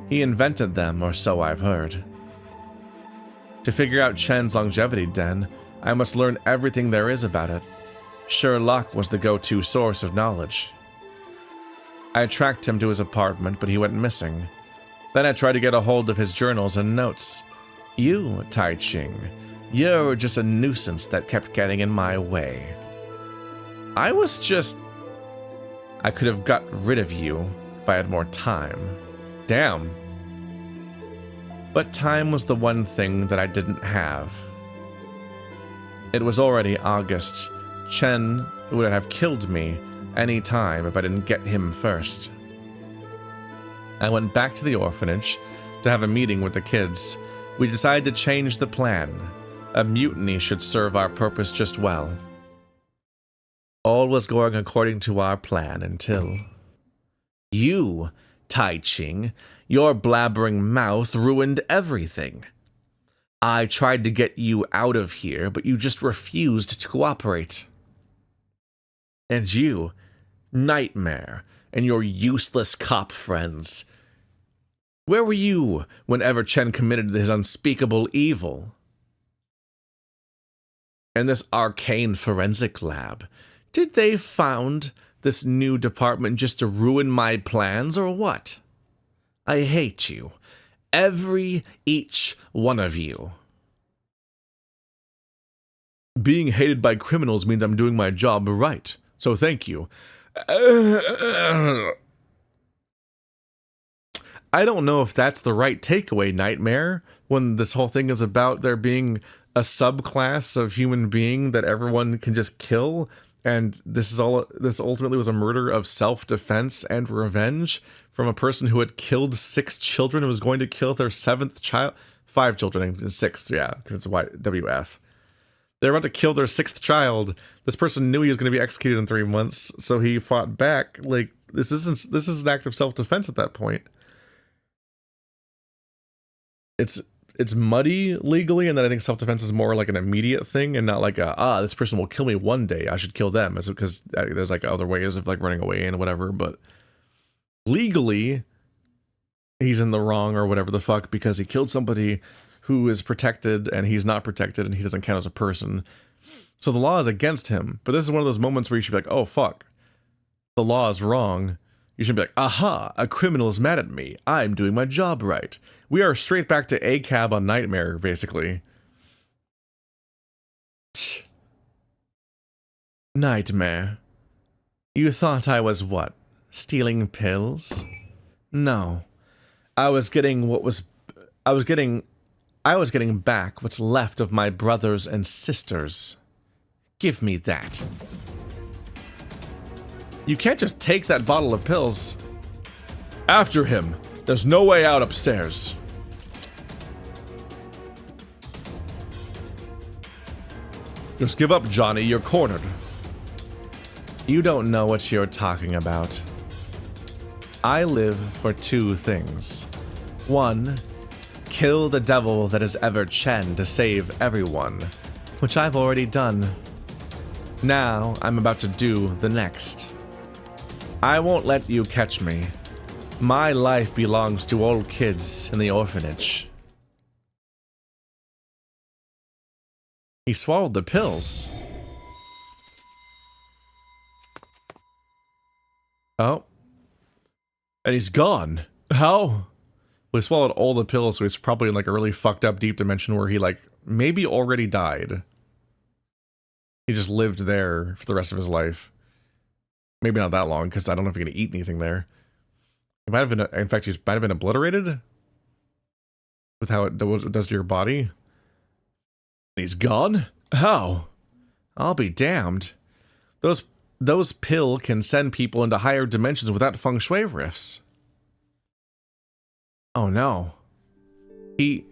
He invented them, or so I've heard. To figure out Chen's longevity den, I must learn everything there is about it. Sherlock was the go-to source of knowledge. I tracked him to his apartment, but he went missing. Then I tried to get a hold of his journals and notes. You, Tai Ching, you're just a nuisance that kept getting in my way. I could have got rid of you if I had more time. Damn. But time was the one thing that I didn't have. It was already August. Chen would have killed me any time if I didn't get him first. I went back to the orphanage to have a meeting with the kids. We decided to change the plan. A mutiny should serve our purpose just well. All was going according to our plan until... You, Tai Ching, your blabbering mouth ruined everything. I tried to get you out of here, but you just refused to cooperate. And you, Nightmare, and your useless cop friends. Where were you whenever Chen committed his unspeakable evil? And this arcane forensic lab, did they found this new department just to ruin my plans or what? I hate you. Each one of you. Being hated by criminals means I'm doing my job right, so thank you. I don't know if that's the right takeaway, Nightmare, when this whole thing is about there being a subclass of human being that everyone can just kill, and this ultimately was a murder of self-defense and revenge from a person who had killed 6 children and was going to kill their 7th child. 5 children and 6th, yeah, because it's WF. They're about to kill their 6th child. This person knew he was going to be executed in 3 months, so he fought back. Like, this is an act of self-defense at that point. It's muddy legally, and then I think self-defense is more like an immediate thing and not like this person will kill me one day, I should kill them, because there's like other ways of like running away and whatever, but legally he's in the wrong or whatever the fuck because he killed somebody who is protected and he's not protected and he doesn't count as a person. So the law is against him, but this is one of those moments where you should be like, oh fuck, the law is wrong. You should be like, aha, a criminal is mad at me. I'm doing my job right. We are straight back to ACAB on Nightmare, basically. Nightmare. You thought I was what? Stealing pills? No. I was getting I was getting back what's left of my brothers and sisters. Give me that. You can't just take that bottle of pills. After him. There's no way out upstairs. Just give up, Johnny. You're cornered. You don't know what you're talking about. I live for two things. One, kill the devil that is ever Chen to save everyone, which I've already done. Now, I'm about to do the next. I won't let you catch me. My life belongs to old kids in the orphanage. He swallowed the pills. Oh. And he's gone. How? Well, he swallowed all the pills, so he's probably in like a really fucked up deep dimension where he like maybe already died. He just lived there for the rest of his life. Maybe not that long, because I don't know if he can eat anything there. He might have been, in fact, he might have been obliterated with how it does to your body. And he's gone? How? I'll be damned. Those pill can send people into higher dimensions without feng shui rifts. Oh no. He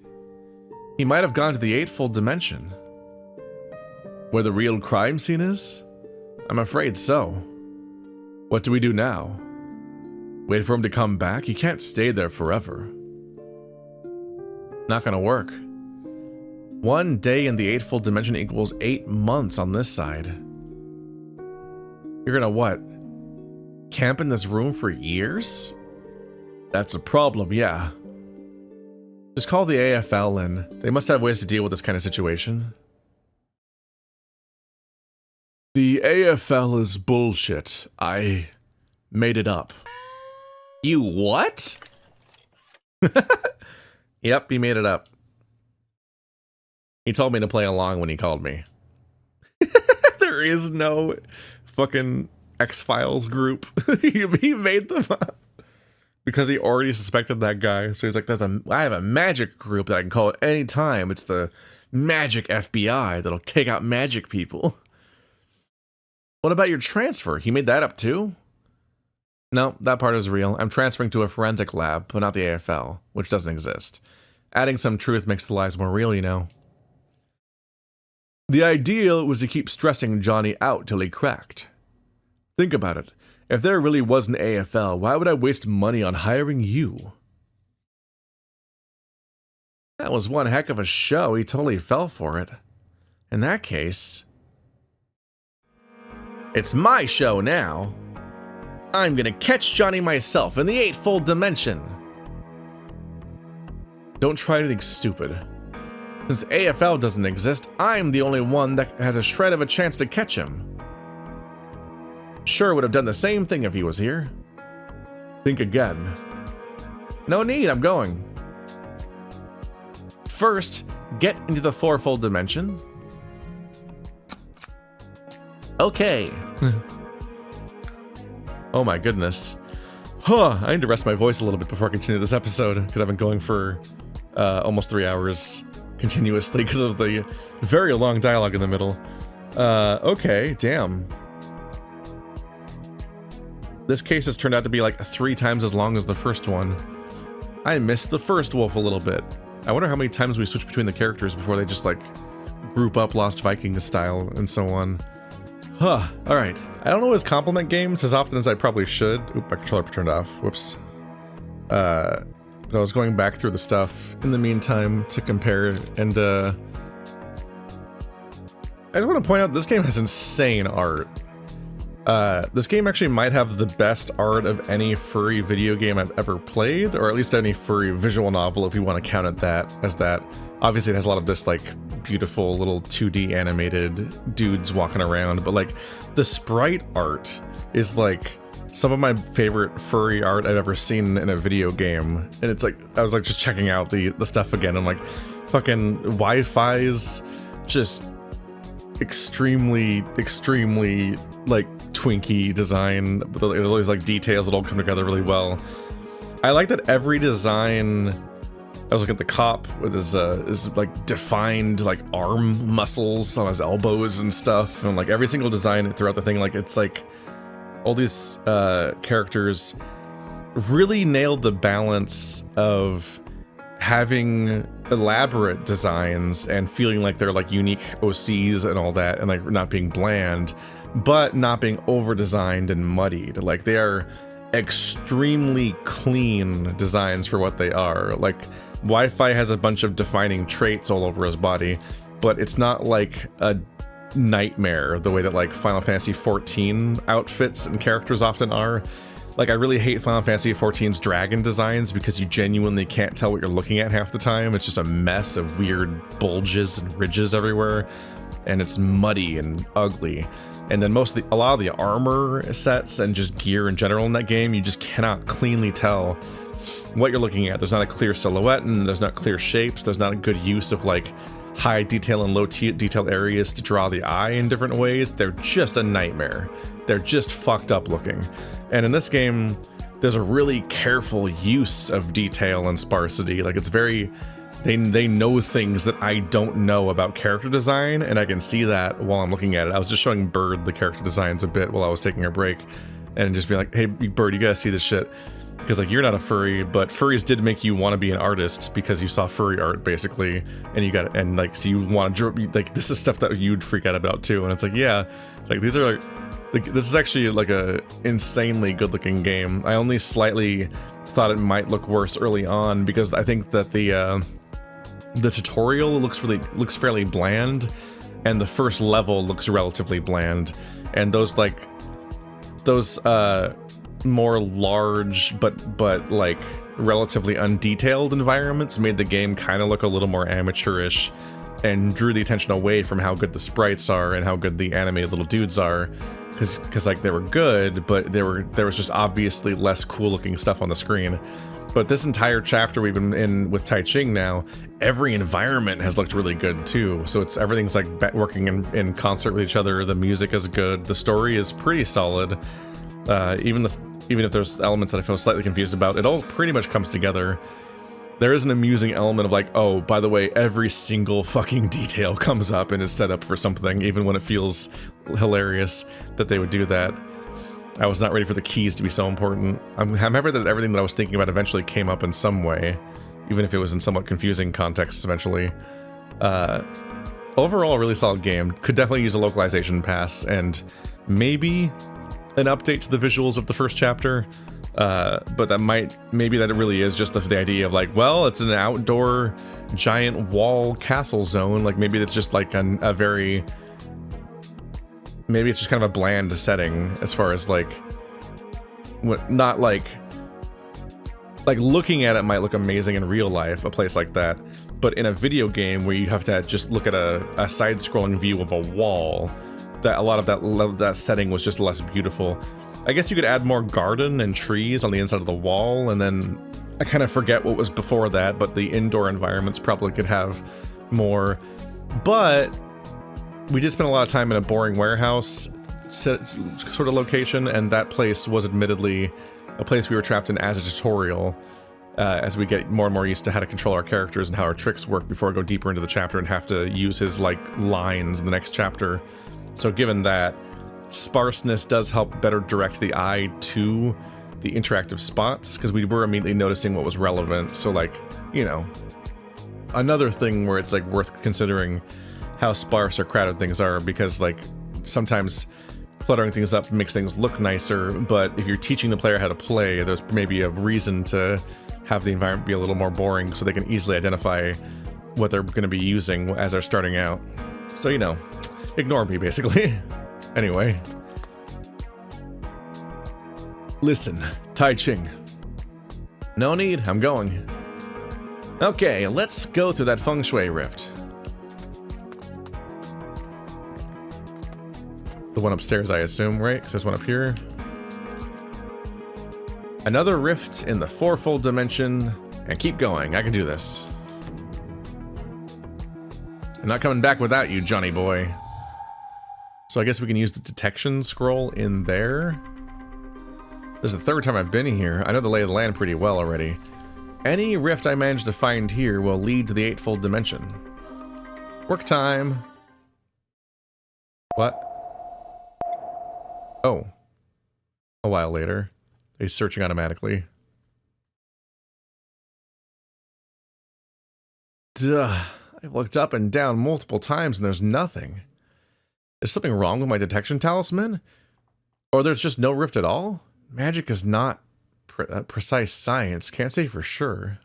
might have gone to the eightfold dimension. Where the real crime scene is? I'm afraid so. What do we do now? Wait for him to come back? He can't stay there forever. Not gonna work. 1 day in the eightfold dimension equals 8 months on this side. You're gonna what? Camp in this room for years? That's a problem, yeah. Just call the AFL in. They must have ways to deal with this kind of situation. The AFL is bullshit. I made it up. You what? Yep, he made it up. He told me to play along when he called me. There is no fucking X-Files group. He made them up. Because he already suspected that guy. So he's like, I have a magic group that I can call at any time. It's the magic FBI that'll take out magic people. What about your transfer? He made that up too? No, that part is real. I'm transferring to a forensic lab, but not the AFL, which doesn't exist. Adding some truth makes the lies more real, you know. The ideal was to keep stressing Johnny out till he cracked. Think about it. If there really was an AFL, why would I waste money on hiring you? That was one heck of a show. He totally fell for it. In that case... it's my show now. I'm gonna catch Johnny myself in the eightfold dimension. Don't try anything stupid. Since AFL doesn't exist, I'm the only one that has a shred of a chance to catch him. Sure would have done the same thing if he was here. Think again. No need, I'm going. First, get into the fourfold dimension. Okay. Oh my goodness. Huh, I need to rest my voice a little bit before I continue this episode, because I've been going for almost 3 hours continuously because of the very long dialogue in the middle. Okay, damn. This case has turned out to be like 3 times as long as the first one. I missed the first wolf a little bit. I wonder how many times we switch between the characters before they just like group up Lost Vikings style and so on. Huh, alright. I don't always compliment games as often as I probably should. Oop, my controller turned off. Whoops. But I was going back through the stuff in the meantime to compare, and I just want to point out this game has insane art. This game actually might have the best art of any furry video game I've ever played, or at least any furry visual novel if you want to count it that as that. Obviously it has a lot of this like beautiful little 2D animated dudes walking around, but like the sprite art is like some of my favorite furry art I've ever seen in a video game. And it's like, I was like just checking out the stuff again, and like fucking Wi-Fi's just extremely like Twinkie design with all these like details that all come together really well. I like that every design I was looking at the cop with his like defined like arm muscles on his elbows and stuff, and like every single design throughout the thing, like it's like all these characters really nailed the balance of having elaborate designs and feeling like they're like unique OCs and all that, and like not being bland, but not being over designed and muddied. Like they are extremely clean designs for what they are. Like Wi-Fi has a bunch of defining traits all over his body, but it's not like a nightmare the way that like Final Fantasy XIV outfits and characters often are. Like I really hate Final Fantasy XIV's dragon designs because you genuinely can't tell what you're looking at half the time. It's just a mess of weird bulges and ridges everywhere, and it's muddy and ugly. And then a lot of the armor sets and just gear in general in that game, you just cannot cleanly tell what you're looking at. There's not a clear silhouette, and there's not clear shapes. There's not a good use of like high detail and low detail areas to draw the eye in different ways. They're just a nightmare. They're just fucked up looking. And in this game, there's a really careful use of detail and sparsity. Like it's very, they know things that I don't know about character design, and I can see that while I'm looking at it. I was just showing Bird the character designs a bit while I was taking a break, and just be like, hey Bird, you gotta see this shit. Because like you're not a furry, but furries did make you want to be an artist because you saw furry art basically, and you got, and like so you want to, like this is stuff that you'd freak out about too. And it's like, yeah, it's like these are like this is actually like a insanely good looking game. I only slightly thought it might look worse early on because I think that the tutorial looks fairly bland, and the first level looks relatively bland, and those more large but like relatively undetailed environments made the game kind of look a little more amateurish and drew the attention away from how good the sprites are and how good the animated little dudes are, because like they were good, but there was just obviously less cool looking stuff on the screen. But this entire chapter we've been in with Tai Ching now, every environment has looked really good too. So everything's like working in concert with each other. The music is good. The story is pretty solid. Even if there's elements that I feel slightly confused about, it all pretty much comes together. There is an amusing element of like, oh, by the way, every single fucking detail comes up and is set up for something, even when it feels hilarious that they would do that. I was not ready for the keys to be so important. I'm happy that everything that I was thinking about eventually came up in some way, even if it was in somewhat confusing contexts eventually. Overall, really solid game. Could definitely use a localization pass and maybe an update to the visuals of the first chapter, but maybe that it really is just the idea of like, well, it's an outdoor giant wall castle zone. Like maybe it's just like a very, maybe it's just kind of a bland setting as far as like, not like looking at it might look amazing in real life, a place like that, but in a video game where you have to just look at a side-scrolling view of a wall, that a lot of that setting was just less beautiful. I guess you could add more garden and trees on the inside of the wall, and then I kind of forget what was before that, but the indoor environments probably could have more. But we did spend a lot of time in a boring warehouse sort of location, and that place was admittedly a place we were trapped in as a tutorial, as we get more and more used to how to control our characters and how our tricks work before I go deeper into the chapter and have to use his like lines in the next chapter. So given that, sparseness does help better direct the eye to the interactive spots, because we were immediately noticing what was relevant. So like, you know, another thing where it's like worth considering how sparse or crowded things are, because like sometimes cluttering things up makes things look nicer, but if you're teaching the player how to play, there's maybe a reason to have the environment be a little more boring so they can easily identify what they're going to be using as they're starting out. So, you know, ignore me, basically. Anyway. Listen, Tai Ching. No need, I'm going. Okay, let's go through that feng shui rift. The one upstairs, I assume, right? Because there's one up here. Another rift in the fourfold dimension. And keep going, I can do this. I'm not coming back without you, Johnny boy. So I guess we can use the detection scroll in there. This is the third time I've been here. I know the lay of the land pretty well already. Any rift I manage to find here will lead to the eightfold dimension. Work time. What? Oh. A while later. He's searching automatically. Duh. I've looked up and down multiple times and there's nothing. Is something wrong with my detection talisman? Or there's just no rift at all? Magic is not precise science. Can't say for sure.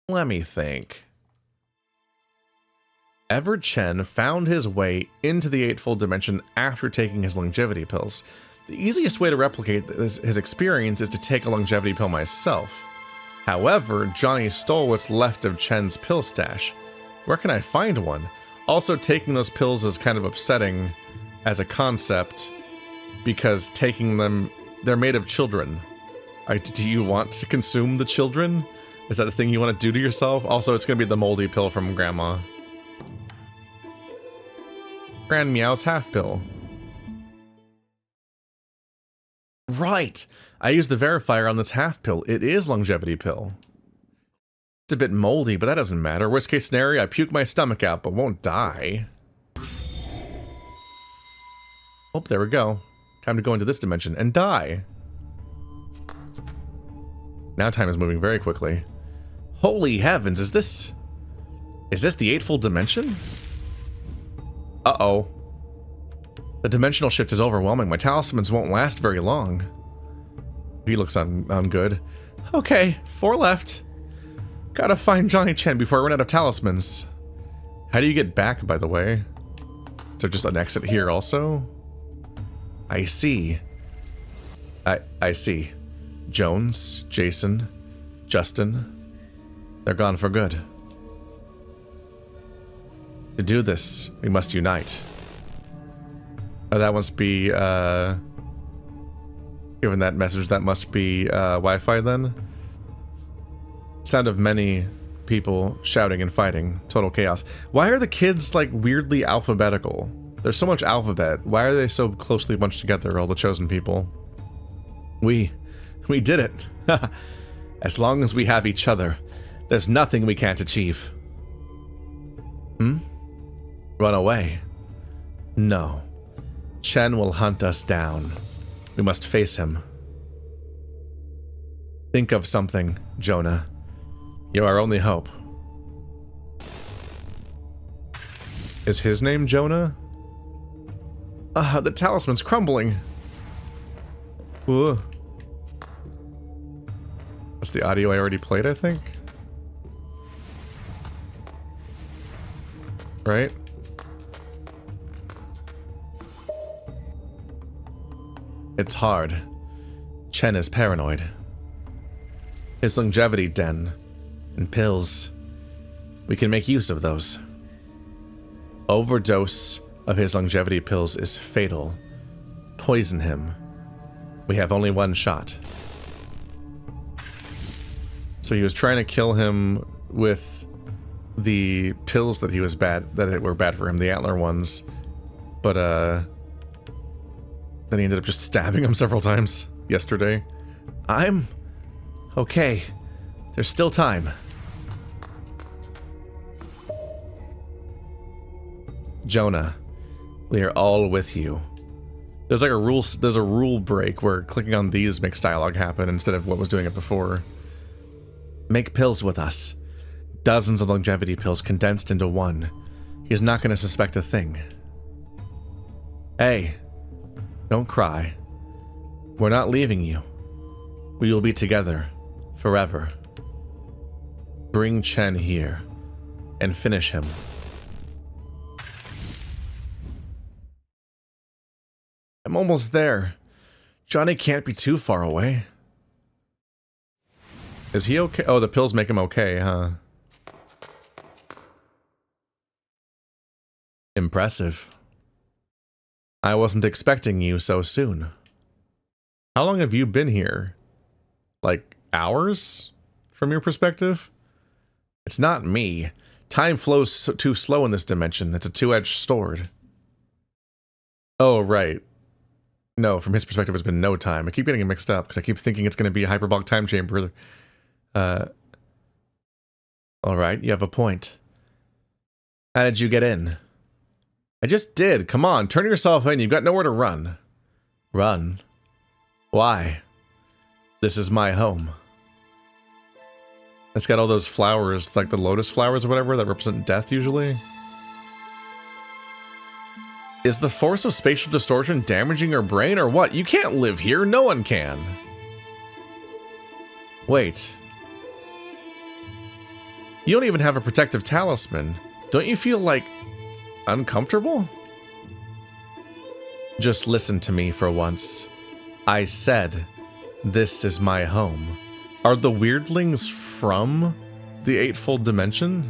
Let me think. Everett Chen found his way into the eightfold dimension after taking his longevity pills. The easiest way to replicate his experience is to take a longevity pill myself. However, Johnny stole what's left of Chen's pill stash. Where can I find one? Also, taking those pills is kind of upsetting as a concept because taking them, they're made of children. Do you want to consume the children? Is that a thing you want to do to yourself? Also, it's going to be the moldy pill from Grandma. Grand Meow's half pill. Right! I used the verifier on this half pill. It is longevity pill. It's a bit moldy, but that doesn't matter. Worst case scenario, I puke my stomach out, but won't die. Oh, there we go. Time to go into this dimension and die. Now time is moving very quickly. Holy heavens, is this the eightfold dimension? Uh-oh. The dimensional shift is overwhelming. My talismans won't last very long. He looks good. Okay, 4 left. Gotta find Johnny Chen before I run out of talismans. How do you get back, by the way? Is there just an exit here also? I see. I see. Jones, Jason, Justin. They're gone for good. To do this, we must unite. Oh, that must be, given that message, that must be, Wi-Fi then? Sound of many people shouting and fighting. Total chaos. Why are the kids, like, weirdly alphabetical? There's so much alphabet. Why are they so closely bunched together, all the chosen people? We did it. As long as we have each other, there's nothing we can't achieve. Run away? No. Chen will hunt us down. We must face him. Think of something, Jonah. You're our only hope. Is his name Jonah? The talisman's crumbling. Ooh. That's the audio I already played, I think. Right? It's hard. Chen is paranoid. His longevity den and pills. We can make use of those. Overdose of his longevity pills is fatal. Poison him. We have only one shot. So he was trying to kill him with the pills that were bad for him, the antler ones. But then he ended up just stabbing him several times yesterday. I'm okay. There's still time. Jonah, we are all with you. There's like there's a rule break where clicking on these makes dialogue happen instead of what was doing it before. Make pills with us. Dozens of longevity pills condensed into one. He's not going to suspect a thing. Hey, don't cry. We're not leaving you. We will be together forever. Bring Chen here and finish him. I'm almost there. Johnny can't be too far away. Is he okay? Oh, the pills make him okay, huh? Impressive. I wasn't expecting you so soon. How long have you been here? Like, hours? From your perspective? It's not me. Time flows too slow in this dimension. It's a two-edged sword. Oh, right. No, from his perspective, it's been no time. I keep getting it mixed up because I keep thinking it's going to be a hyperbolic time chamber. Alright, you have a point. How did you get in? I just did. Come on, turn yourself in. You've got nowhere to run. Run? Why? This is my home. It's got all those flowers, like the lotus flowers or whatever, that represent death usually. Is the force of spatial distortion damaging your brain or what? You can't live here. No one can. Wait. You don't even have a protective talisman. Don't you feel, like, uncomfortable? Just listen to me for once. I said, this is my home. Are the weirdlings from the Eightfold Dimension?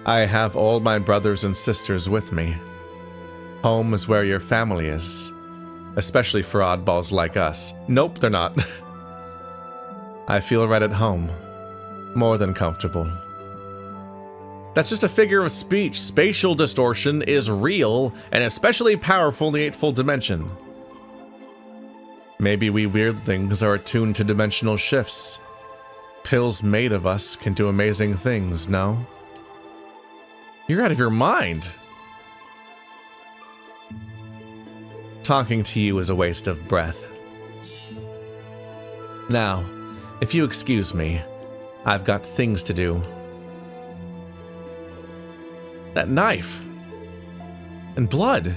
I have all my brothers and sisters with me. Home is where your family is. Especially for oddballs like us. Nope, they're not. I feel right at home. More than comfortable. That's just a figure of speech. Spatial distortion is real, and especially powerful in the Eightfold Dimension. Maybe we weirdlings are attuned to dimensional shifts. Pills made of us can do amazing things, no? You're out of your mind! Talking to you is a waste of breath. Now, if you excuse me, I've got things to do. That knife! And blood!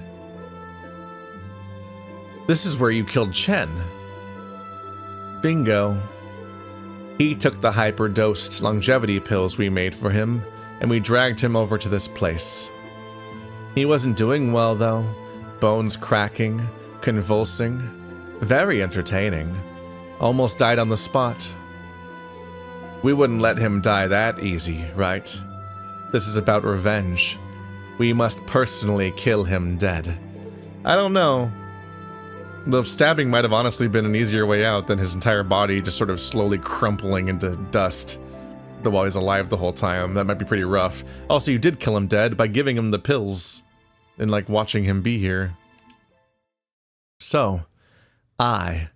This is where you killed Chen. Bingo. He took the hyper-dosed longevity pills we made for him, and we dragged him over to this place. He wasn't doing well, though. Bones cracking, convulsing. Very entertaining. Almost died on the spot. We wouldn't let him die that easy, right? This is about revenge. We must personally kill him dead. I don't know. The stabbing might have honestly been an easier way out than his entire body just sort of slowly crumpling into dust while he's alive the whole time. That might be pretty rough. Also, you did kill him dead by giving him the pills and, like, watching him be here. So, I,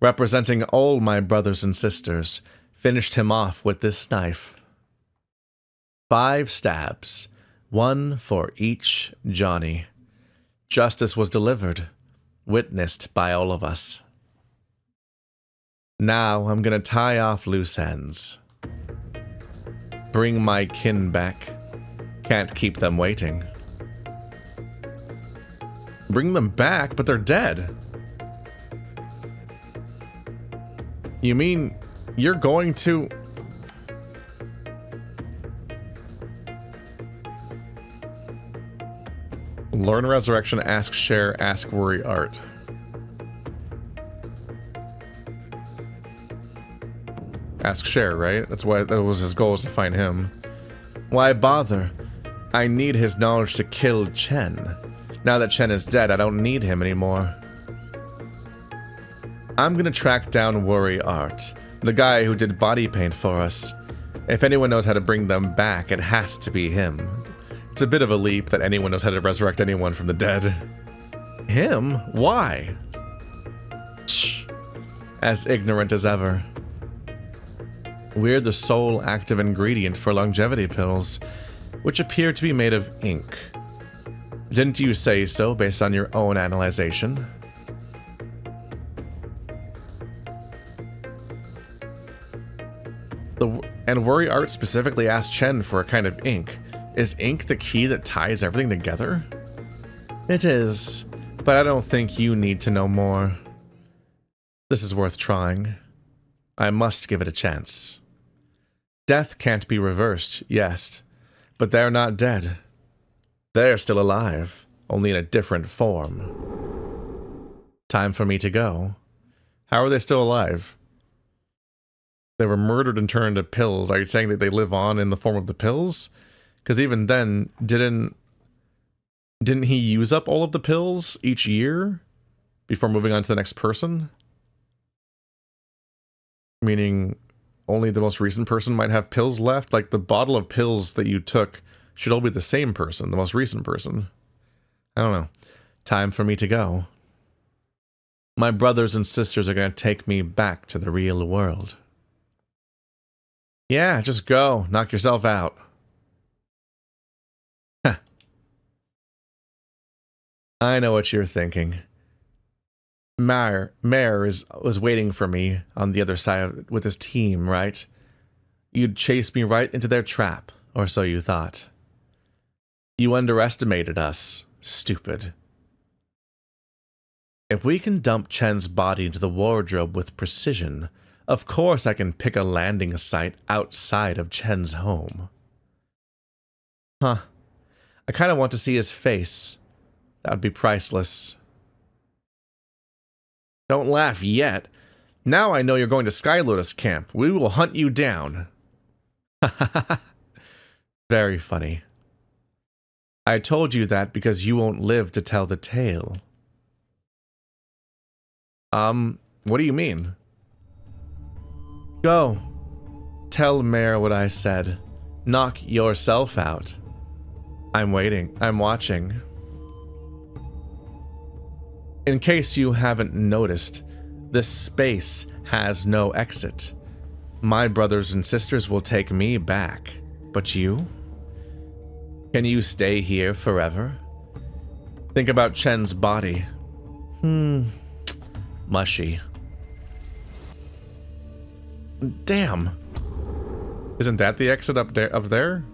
representing all my brothers and sisters, finished him off with this knife. 5 stabs, 1 for each Johnny. Justice was delivered, witnessed by all of us. Now I'm gonna tie off loose ends. Bring my kin back. Can't keep them waiting. Bring them back, but they're dead. You mean you're going to... Learn Resurrection, ask Share, ask Worry Art. Ask Share, right? That's why that was his goal, was to find him. Why bother? I need his knowledge to kill Chen. Now that Chen is dead, I don't need him anymore. I'm gonna track down Worry Art, the guy who did body paint for us. If anyone knows how to bring them back, it has to be him. It's a bit of a leap that anyone knows how to resurrect anyone from the dead. Him? Why? Shh. As ignorant as ever. We're the sole active ingredient for longevity pills, which appear to be made of ink. Didn't you say so based on your own analyzation? And Worry Art specifically asked Chen for a kind of ink. Is ink the key that ties everything together? It is, but I don't think you need to know more. This is worth trying. I must give it a chance. Death can't be reversed, yes, but they're not dead. They're still alive, only in a different form. Time for me to go. How are they still alive? They were murdered and turned into pills. Are you saying that they live on in the form of the pills? Because even then, didn't he use up all of the pills each year before moving on to the next person? Meaning, only the most recent person might have pills left? Like, the bottle of pills that you took should all be the same person, the most recent person. I don't know. Time for me to go. My brothers and sisters are going to take me back to the real world. Yeah, just go. Knock yourself out. I know what you're thinking. Mayor was waiting for me on the other side with his team, right? You'd chase me right into their trap, or so you thought. You underestimated us, stupid. If we can dump Chen's body into the wardrobe with precision, of course I can pick a landing site outside of Chen's home. Huh. I kind of want to see his face. That would be priceless. Don't laugh yet. Now I know you're going to Sky Lotus Camp. We will hunt you down. Very funny. I told you that because you won't live to tell the tale. What do you mean? Go. Tell Mayor what I said. Knock yourself out. I'm waiting. I'm watching. In case you haven't noticed, this space has no exit. My brothers and sisters will take me back. But you? Can you stay here forever? Think about Chen's body. Mushy. Damn. Isn't that the exit up there?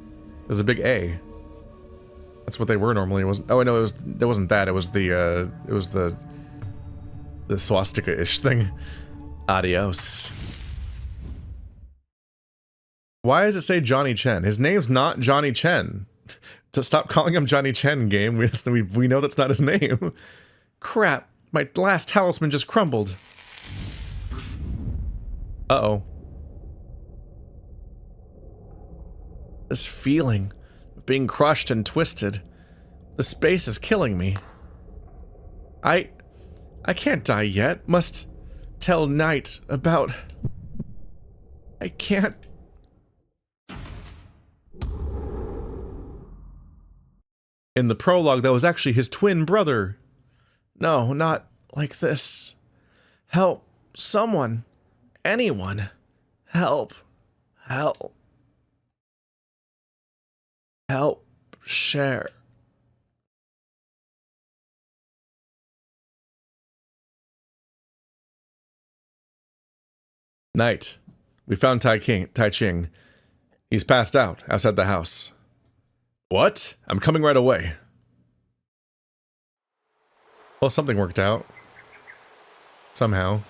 There's a big A. That's what they were normally. It wasn't. Oh no, it wasn't that. It was the swastika-ish thing. Adios. Why does it say Johnny Chen? His name's not Johnny Chen. To stop calling him Johnny Chen, game. We know that's not his name. Crap. My last talisman just crumbled. Uh-oh. This feeling of being crushed and twisted. The space is killing me. I can't die yet. Must tell Knight about... I can't... In the prologue, that was actually his twin brother. No, not like this. Help. Someone. Anyone. Help. Help. Help. Share. Knight. We found Tai Ching. He's passed out outside the house. What? I'm coming right away. Well, something worked out. Somehow.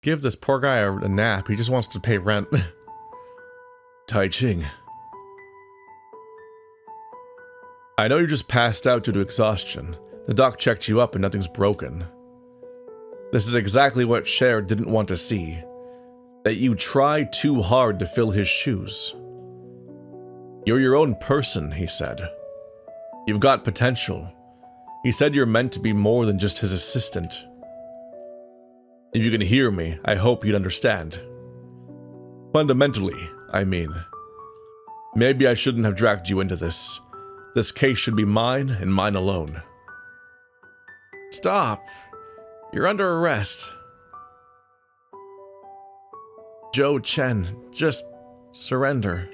Give this poor guy a nap. He just wants to pay rent. Tai Ching. I know you just passed out due to exhaustion. The doc checked you up and nothing's broken. This is exactly what Cher didn't want to see. That you try too hard to fill his shoes. You're your own person, he said. You've got potential. He said you're meant to be more than just his assistant. If you can hear me, I hope you'd understand. Fundamentally, I mean. Maybe I shouldn't have dragged you into this. This case should be mine and mine alone. Stop. You're under arrest. Joe Chen, just surrender.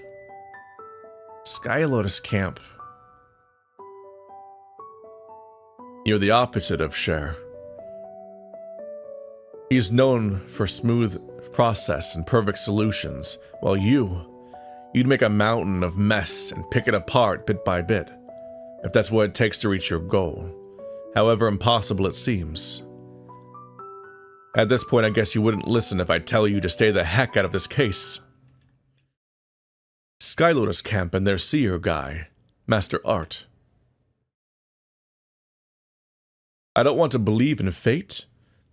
Sky Lotus Camp. You're the opposite of Cher. He's known for smooth process and perfect solutions, while you'd make a mountain of mess and pick it apart bit by bit, if that's what it takes to reach your goal, however impossible it seems. At this point, I guess you wouldn't listen if I tell you to stay the heck out of this case. Sky Lotus Camp and their seer guy, Master Art. I don't want to believe in fate,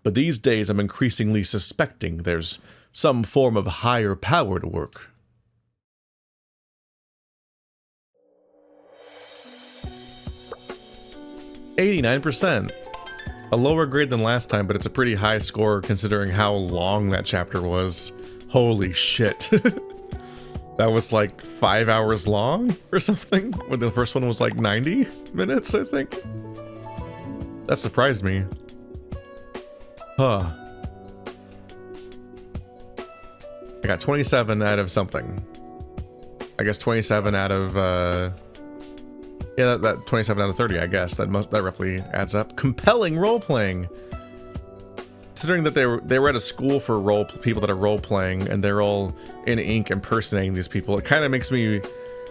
but these days I'm increasingly suspecting there's some form of higher power to work. %. A lower grade than last time, but it's a pretty high score considering how long that chapter was. Holy shit. That was like 5 hours long or something, when the first one was like 90 minutes, I think. That surprised me. Huh. I got 27 out of something. I guess 27 out of, yeah, that 27 out of 30, I guess. That roughly adds up. Compelling role-playing! Considering that they were at a school for people that are role-playing, and they're all in ink impersonating these people, it kind of makes me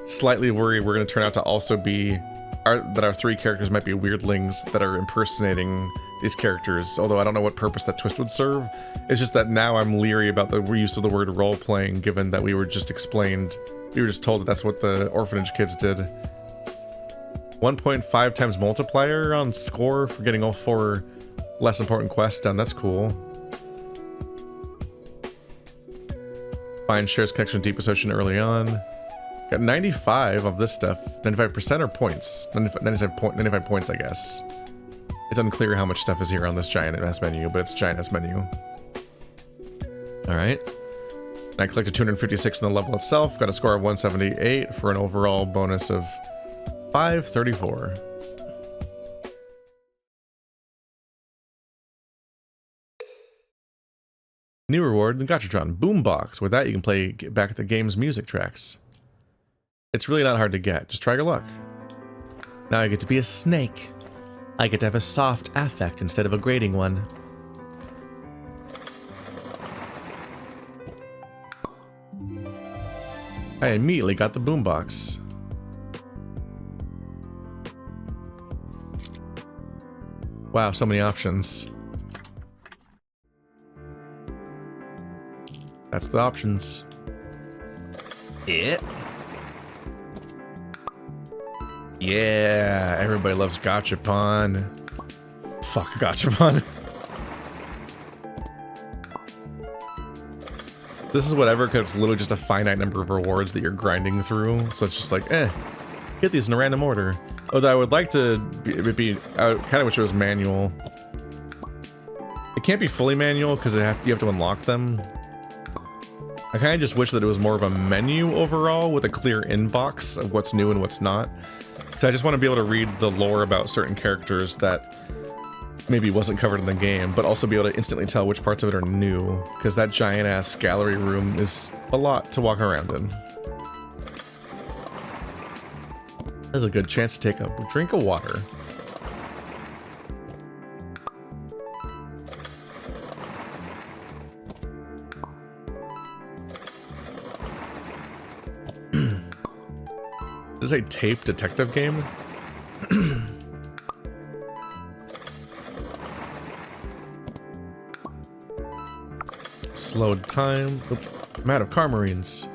slightly worried we're going to turn out to also be, that our 3 characters might be weirdlings that are impersonating these characters, although I don't know what purpose that twist would serve. It's just that now I'm leery about the use of the word role-playing, given that we were just told that that's what the orphanage kids did. 1.5 times multiplier on score for getting all 4 less important quests done. That's cool. Find shares connection to deepest ocean early on. Got 95 of this stuff. 95% or points? 95 points, I guess. It's unclear how much stuff is here on this giant ass menu, but it's giant ass menu. Alright. I collected 256 in the level itself. Got a score of 178 for an overall bonus of 534. New reward, the Gotchatron Boombox. With that, you can play back at the game's music tracks. It's really not hard to get. Just try your luck. Now I get to be a snake. I get to have a soft affect instead of a grating one. I immediately got the boombox. Wow, so many options. That's the options. Yeah. Yeah, everybody loves Gachapon. Fuck Gachapon. This is whatever, because it's literally just a finite number of rewards that you're grinding through. So it's just like, get these in a random order. Although I would like to I kind of wish it was manual. It can't be fully manual because you have to unlock them. I kind of just wish that it was more of a menu overall with a clear inbox of what's new and what's not. Because I just want to be able to read the lore about certain characters that maybe wasn't covered in the game, but also be able to instantly tell which parts of it are new. Because that giant-ass gallery room is a lot to walk around in. There's a good chance to take a drink of water. This is a tape detective game. Slowed time. Oop. I'm out of car marines.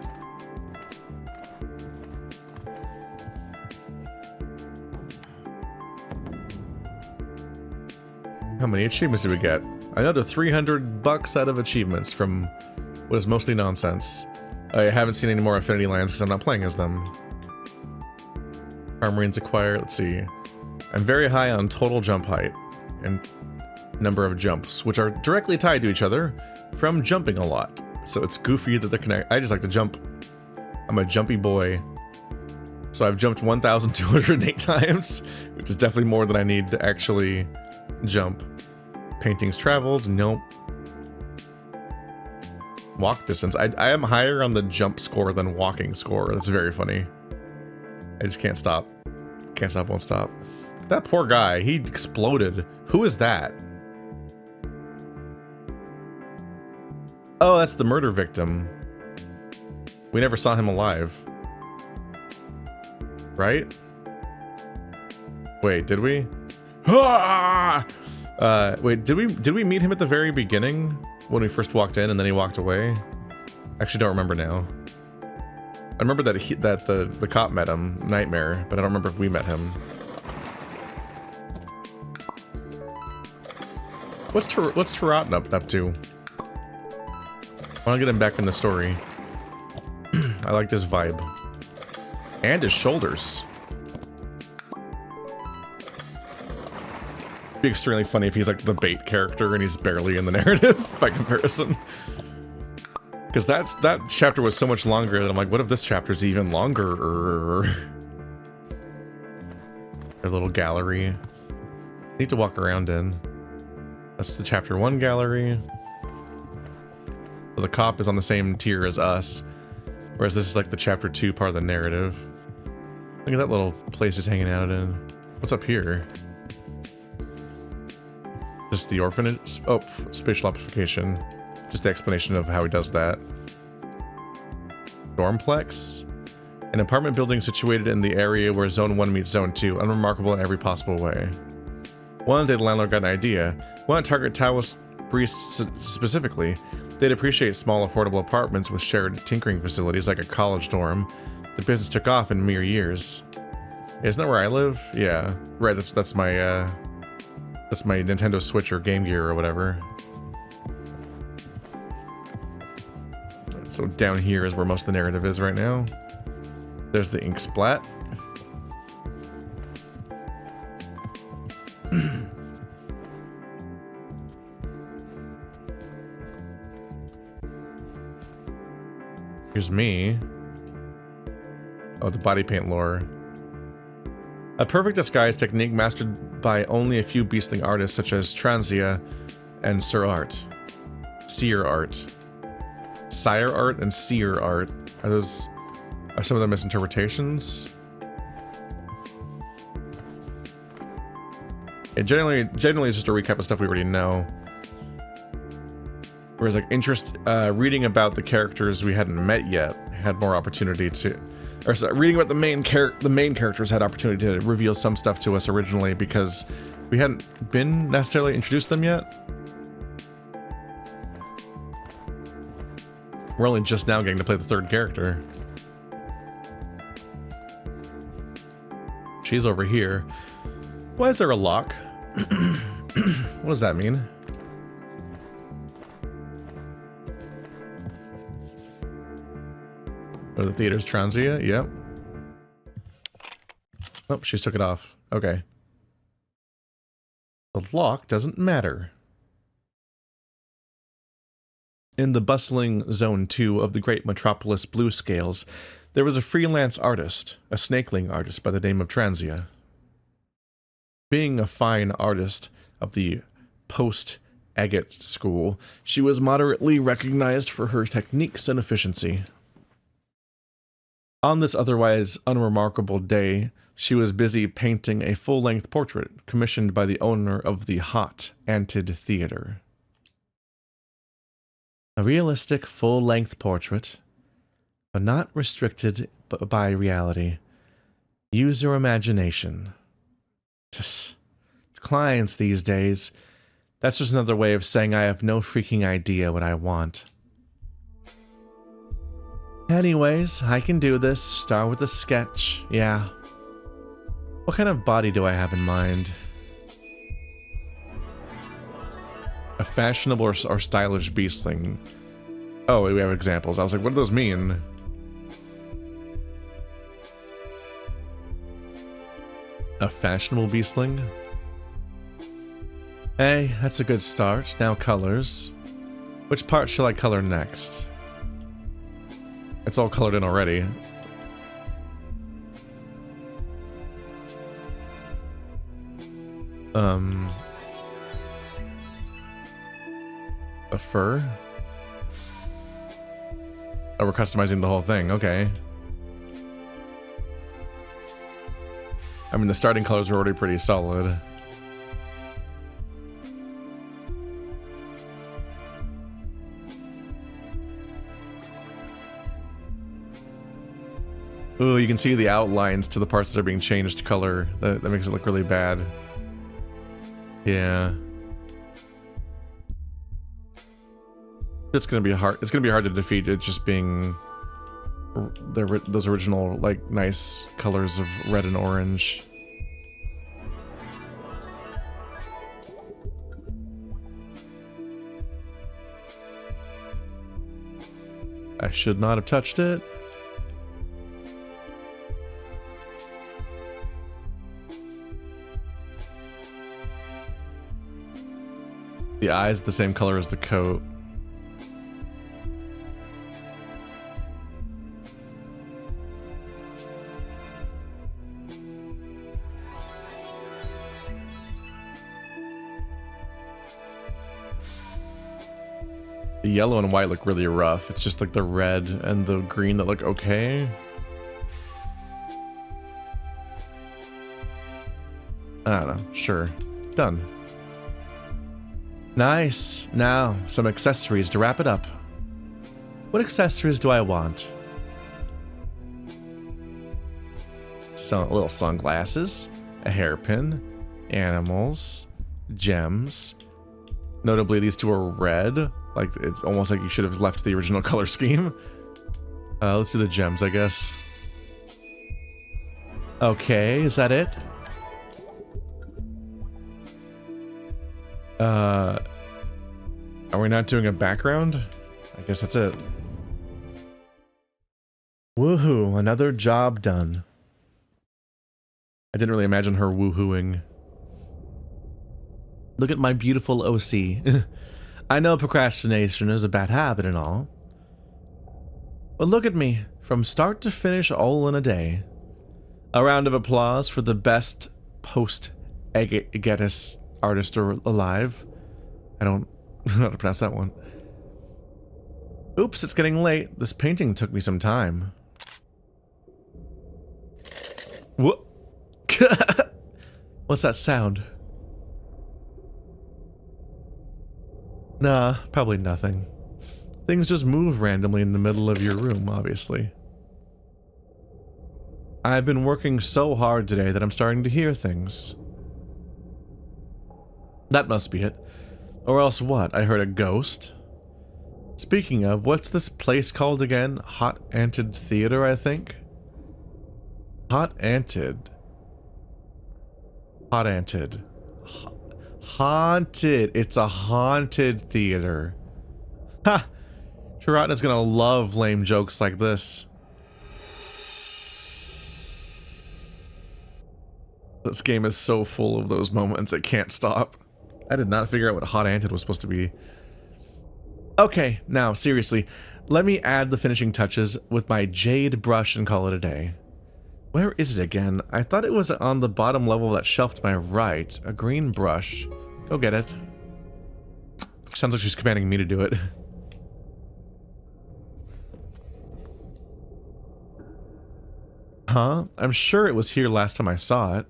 How many achievements did we get? Another 300 bucks out of achievements from what is mostly nonsense. I haven't seen any more Affinity Lands because I'm not playing as them. Car marines acquired. Let's see. I'm very high on total jump height and number of jumps, which are directly tied to each other from jumping a lot. So it's goofy that they're connected. I just like to jump. I'm a jumpy boy. So I've jumped 1,208 times, which is definitely more than I need to actually jump. Paintings traveled. Nope. Walk distance. I am higher on the jump score than walking score. That's very funny. I just can't stop. Can't stop, won't stop. That poor guy, he exploded. Who is that? Oh, that's the murder victim. We never saw him alive. Right? Wait, did we? Ah! Wait, did we meet him at the very beginning when we first walked in and then he walked away? Actually, don't remember now. I remember that the cop met him, Nightmare, but I don't remember if we met him. What's Tarotin up to? I want to get him back in the story. I liked his vibe. And his shoulders. It'd be extremely funny if he's like the bait character and he's barely in the narrative by comparison. Because that chapter was so much longer that I'm like, what if this chapter's even longer? A little gallery. Need to walk around in. That's the chapter 1 gallery. So the cop is on the same tier as us, whereas this is like the chapter 2 part of the narrative. Look at that little place he's hanging out in. What's up here? This is the orphanage? Oh, spatial amplification. Just the explanation of how he does that. Dormplex? An apartment building situated in the area where Zone 1 meets Zone 2, unremarkable in every possible way. One day the landlord got an idea. Why not target Taoist priests specifically? They'd appreciate small, affordable apartments with shared tinkering facilities like a college dorm. The business took off in mere years. Isn't that where I live? Yeah. Right, that's my Nintendo Switch or Game Gear or whatever. So down here is where most of the narrative is right now. There's the ink splat. Here's me. Oh, the body paint lore. A perfect disguise technique mastered by only a few beastling artists such as Transia and Seer Art. Sire art and seer art. Are some of the misinterpretations? It generally it's just a recap of stuff we already know. Whereas like reading about the characters we hadn't met yet had more opportunity to, or sorry, reading about the main characters had opportunity to reveal some stuff to us originally because we hadn't been necessarily introduced to them yet. We're only just now getting to play the third character. She's over here. Why is there a lock? What does that mean? Oh, the theater's Transia? Yep. Oh, she took it off. Okay. The lock doesn't matter. In the bustling Zone 2 of the great metropolis Bluescales, there was a freelance artist, a snakeling artist by the name of Transia. Being a fine artist of the post-agate school, she was moderately recognized for her techniques and efficiency. On this otherwise unremarkable day, she was busy painting a full-length portrait commissioned by the owner of the hot Antid Theater. A realistic full-length portrait, but not restricted by reality. Use your imagination. Clients these days, that's just another way of saying I have no freaking idea what I want. Anyways, I can do this. Start with a sketch. Yeah. What kind of body do I have in mind? A fashionable or stylish beastling. Oh, we have examples. I was like, what do those mean? A fashionable beastling? Hey, that's a good start. Now colors. Which part shall I color next? It's all colored in already. A fur? Oh, we're customizing the whole thing. Okay. I mean, the starting colors are already pretty solid. Ooh, you can see the outlines to the parts that are being changed color. That makes it look really bad. Yeah. It's gonna be hard. It's gonna be hard to defeat it just being those original, like, nice colors of red and orange. I should not have touched it. The eyes the same color as the coat. The yellow and white look really rough. It's just like the red and the green that look okay. I don't know. Sure. Done. Nice. Now, some accessories to wrap it up. What accessories do I want? Some little sunglasses, a hairpin, animals, gems. Notably, these two are red. Like, it's almost like you should have left the original color scheme. Let's do the gems, I guess. Okay, is that it? Are we not doing a background? I guess that's it. Woohoo, another job done. I didn't really imagine her woohooing. Look at my beautiful OC. I know procrastination is a bad habit and all. But look at me, from start to finish all in a day. A round of applause for the best post-Egetis artist alive. I don't know how to pronounce that one. Oops, it's getting late. This painting took me some time. What? What's that sound? Nah, probably nothing. Things just move randomly in the middle of your room, obviously. I've been working so hard today that I'm starting to hear things. That must be it. Or else what? I heard a ghost? Speaking of, what's this place called again? Hot Anted Theater, I think? Hot Anted. Hot Anted. Haunted. It's a haunted theater. Ha! Shiratna's gonna love lame jokes like this. This game is so full of those moments, it can't stop. I did not figure out what Hot Anted was supposed to be. Okay, now, seriously, let me add the finishing touches with my jade brush and call it a day. Where is it again? I thought it was on the bottom level of that shelf to my right. A green brush. Go get it. Sounds like she's commanding me to do it. Huh? I'm sure it was here last time I saw it.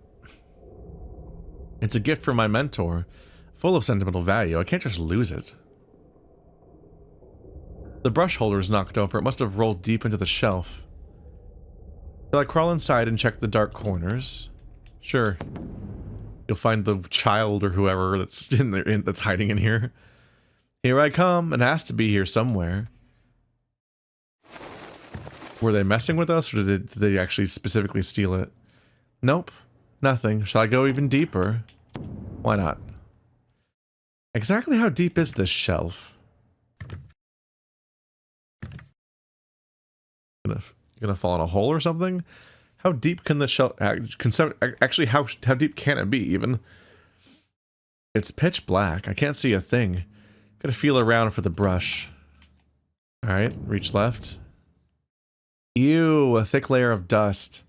It's a gift from my mentor. Full of sentimental value. I can't just lose it. The brush holder is knocked over. It must have rolled deep into the shelf. Shall I crawl inside and check the dark corners? Sure. You'll find the child or whoever that's in there that's hiding in here. Here I come. It has to be here somewhere. Were they messing with us, or did they actually specifically steal it? Nope. Nothing. Shall I go even deeper? Why not? Exactly how deep is this shelf? Gonna fall in a hole or something? How deep can the shelf... Actually, how deep can it be, even? It's pitch black. I can't see a thing. Gotta feel around for the brush. Alright, reach left. Ew, a thick layer of dust.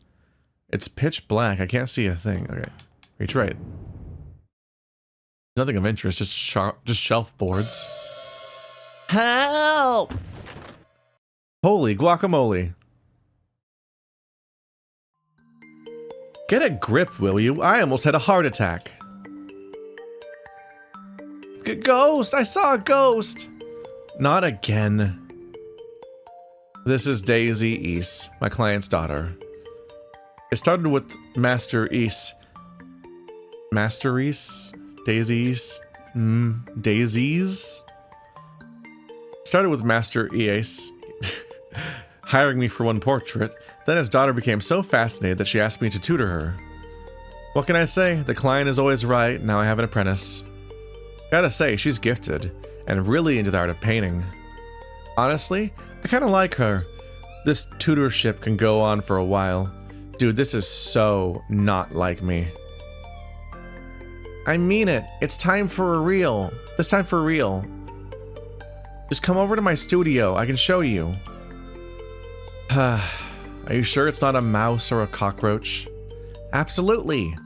It's pitch black. I can't see a thing. Okay, reach right. Nothing of interest, just shelf boards. Help! Holy guacamole. Get a grip, will you? I almost had a heart attack. Ghost! I saw a ghost! Not again. This is Daisy East, my client's daughter. It started with Master East. Master East? Daisy East? Daisies? Started with Master East hiring me for one portrait. Then his daughter became so fascinated that she asked me to tutor her. What can I say? The client is always right. Now I have an apprentice. Gotta say, she's gifted and really into the art of painting. Honestly, I kind of like her. This tutorship can go on for a while. Dude, this is so not like me. I mean it. It's time for a real. This time for real. Just come over to my studio. I can show you. Are you sure it's not a mouse or a cockroach? Absolutely.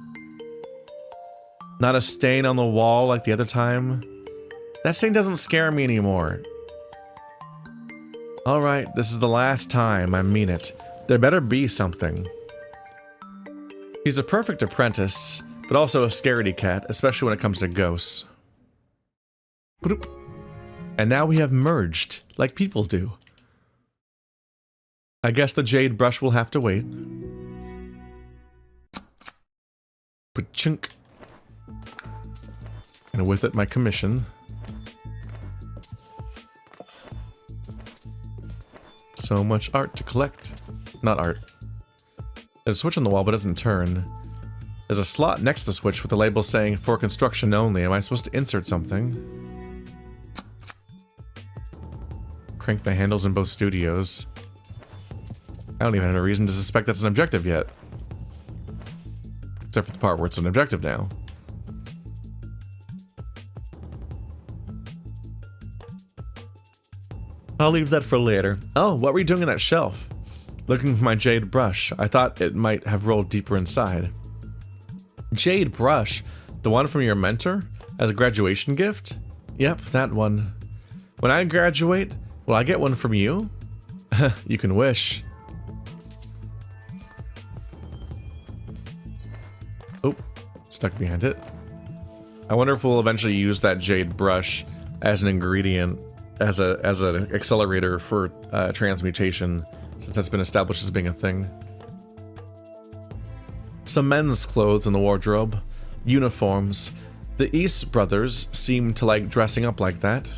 Not a stain on the wall like the other time? That stain doesn't scare me anymore. Alright, this is the last time, I mean it. There better be something. He's a perfect apprentice, but also a scaredy cat, especially when it comes to ghosts. Bloop. And now we have merged, like people do. I guess the jade brush will have to wait. Chunk. And with it, my commission. So much art to collect. Not art. There's a switch on the wall, but it doesn't turn. There's a slot next to the switch with the label saying, for construction only. Am I supposed to insert something? Crank the handles in both studios. I don't even have a reason to suspect that's an objective yet. Except for the part where it's an objective now. I'll leave that for later. Oh, what were you doing in that shelf? Looking for my jade brush. I thought it might have rolled deeper inside. Jade brush? The one from your mentor? As a graduation gift? Yep, that one. When I graduate, will I get one from you? You can wish. Oh, stuck behind it. I wonder if we'll eventually use that jade brush as an ingredient, as an accelerator for transmutation, since that's been established as being a thing. Some men's clothes in the wardrobe, uniforms. The East brothers seem to like dressing up like that.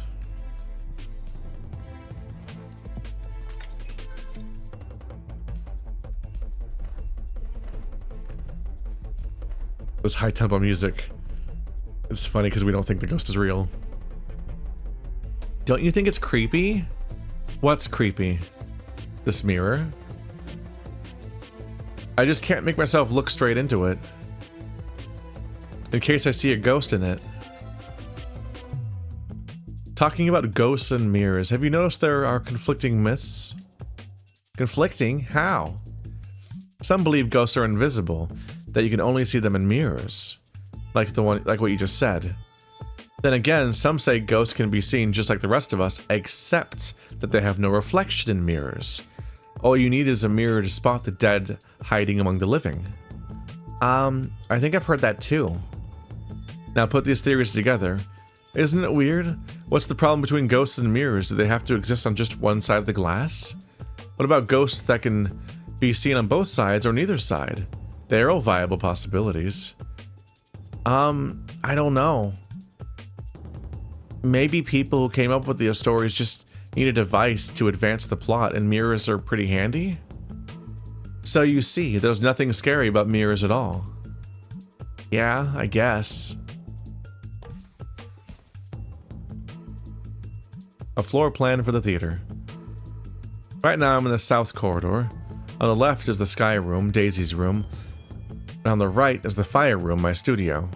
This high tempo music. It's funny because we don't think the ghost is real. Don't you think it's creepy? What's creepy? This mirror? I just can't make myself look straight into it. In case I see a ghost in it. Talking about ghosts and mirrors, have you noticed there are conflicting myths? Conflicting? How? Some believe ghosts are invisible, that you can only see them in mirrors. Like what you just said. Then again, some say ghosts can be seen just like the rest of us, except that they have no reflection in mirrors. All you need is a mirror to spot the dead hiding among the living. I think I've heard that too. Now put these theories together. Isn't it weird? What's the problem between ghosts and mirrors? Do they have to exist on just one side of the glass? What about ghosts that can be seen on both sides or neither side? They're all viable possibilities. I don't know. Maybe people who came up with the stories just need a device to advance the plot, and mirrors are pretty handy? So you see, there's nothing scary about mirrors at all. Yeah, I guess. A floor plan for the theater. Right now I'm in the south corridor. On the left is the sky room, Daisy's room. And on the right is the fire room, my studio.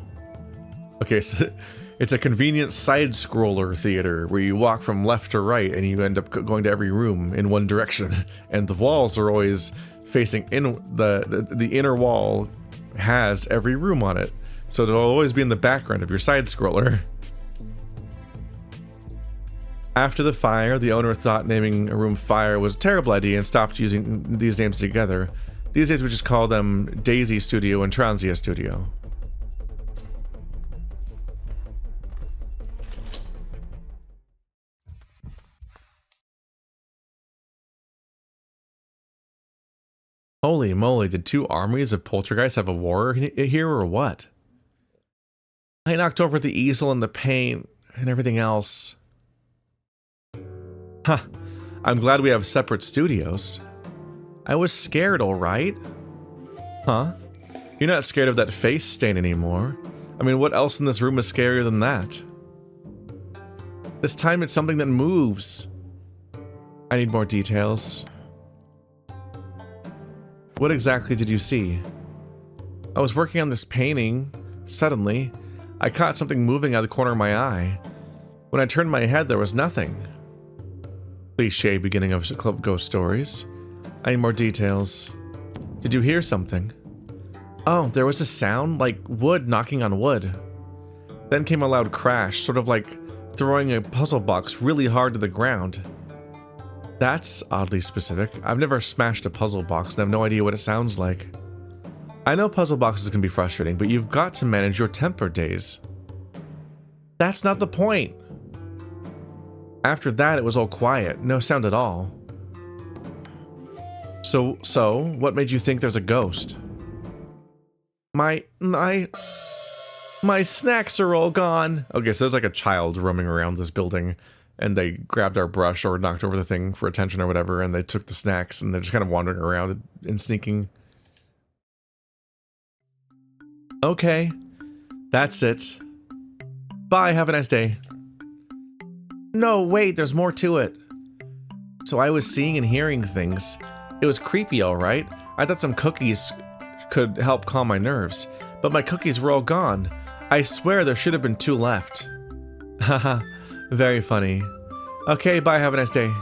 Okay, so it's a convenient side-scroller theater where you walk from left to right and you end up going to every room in one direction. And the walls are always facing in. The inner wall has every room on it. So it'll always be in the background of your side-scroller. After the fire, the owner thought naming a room Fire was a terrible idea and stopped using these names together. These days we just call them Daisy Studio and Transia Studio. Holy moly, did two armies of poltergeists have a war here or what? I knocked over the easel and the paint and everything else. Huh, I'm glad we have separate studios. I was scared, alright. Huh? You're not scared of that face stain anymore. I mean, what else in this room is scarier than that? This time it's something that moves. I need more details. What exactly did you see? I was working on this painting. Suddenly, I caught something moving out of the corner of my eye. When I turned my head, there was nothing. Cliché beginning of Club Ghost Stories. I need more details. Did you hear something? Oh, there was a sound like wood knocking on wood. Then came a loud crash, sort of like throwing a puzzle box really hard to the ground. That's oddly specific. I've never smashed a puzzle box and I have no idea what it sounds like. I know puzzle boxes can be frustrating, but you've got to manage your temper days. That's not the point. After that, it was all quiet. No sound at all. So, what made you think there's a ghost? My snacks are all gone. Okay, so there's like a child roaming around this building, and they grabbed our brush or knocked over the thing for attention or whatever, and they took the snacks, and they're just kind of wandering around and sneaking. Okay, that's it. Bye, have a nice day. No, wait, there's more to it. So I was seeing and hearing things. It was creepy, alright. I thought some cookies could help calm my nerves, but my cookies were all gone. I swear there should have been 2 left. Haha, very funny. Okay, bye, have a nice day.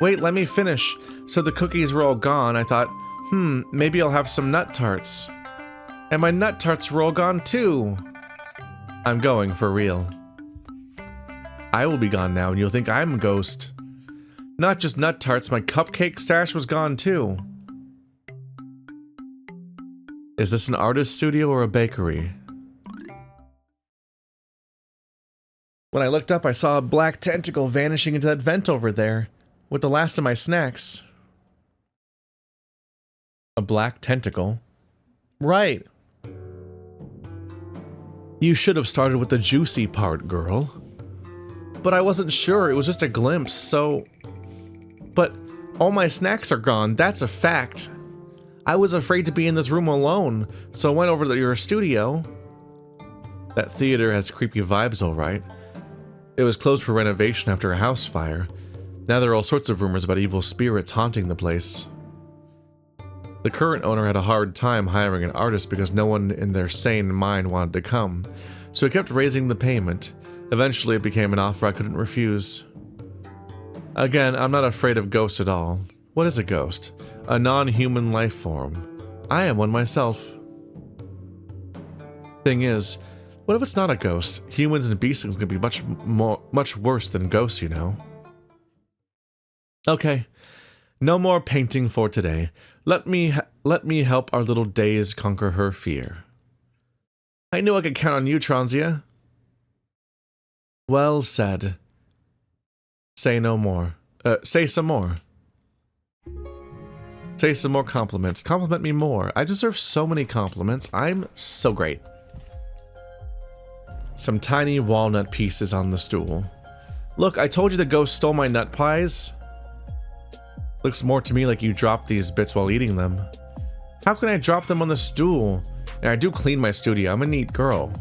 Wait, let me finish. So the cookies were all gone. I thought, maybe I'll have some nut tarts. And my nut tarts were all gone too. I'm going for real. I will be gone now and you'll think I'm a ghost. Not just nut tarts, my cupcake stash was gone too. Is this an artist studio or a bakery? When I looked up, I saw a black tentacle vanishing into that vent over there, with the last of my snacks. A black tentacle? Right. You should have started with the juicy part, girl. But I wasn't sure, it was just a glimpse, so... But all my snacks are gone, that's a fact. I was afraid to be in this room alone, so I went over to your studio. That theater has creepy vibes, alright. It was closed for renovation after a house fire. Now there are all sorts of rumors about evil spirits haunting the place. The current owner had a hard time hiring an artist because no one in their sane mind wanted to come, so he kept raising the payment. Eventually it became an offer I couldn't refuse. Again, I'm not afraid of ghosts at all. What is a ghost? A non-human life form. I am one myself. Thing is, what if it's not a ghost? Humans and beastlings can be much worse than ghosts, you know. Okay, no more painting for today. Let me help our little Days conquer her fear. I knew I could count on you, Transia. Well said. Say no more. Say some more. Say some more compliments. Compliment me more. I deserve so many compliments. I'm so great. Some tiny walnut pieces on the stool. Look, I told you the ghost stole my nut pies. Looks more to me like you dropped these bits while eating them. How can I drop them on the stool? And I do clean my studio. I'm a neat girl.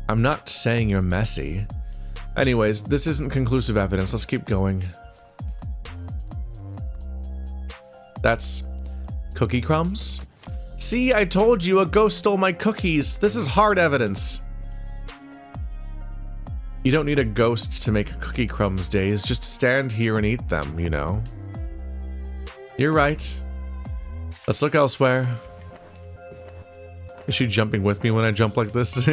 I'm not saying you're messy. Anyways, this isn't conclusive evidence. Let's keep going. That's cookie crumbs? See, I told you a ghost stole my cookies. This is hard evidence. You don't need a ghost to make cookie crumbs, Days. Just stand here and eat them, you know. You're right. Let's look elsewhere. Is she jumping with me when I jump like this?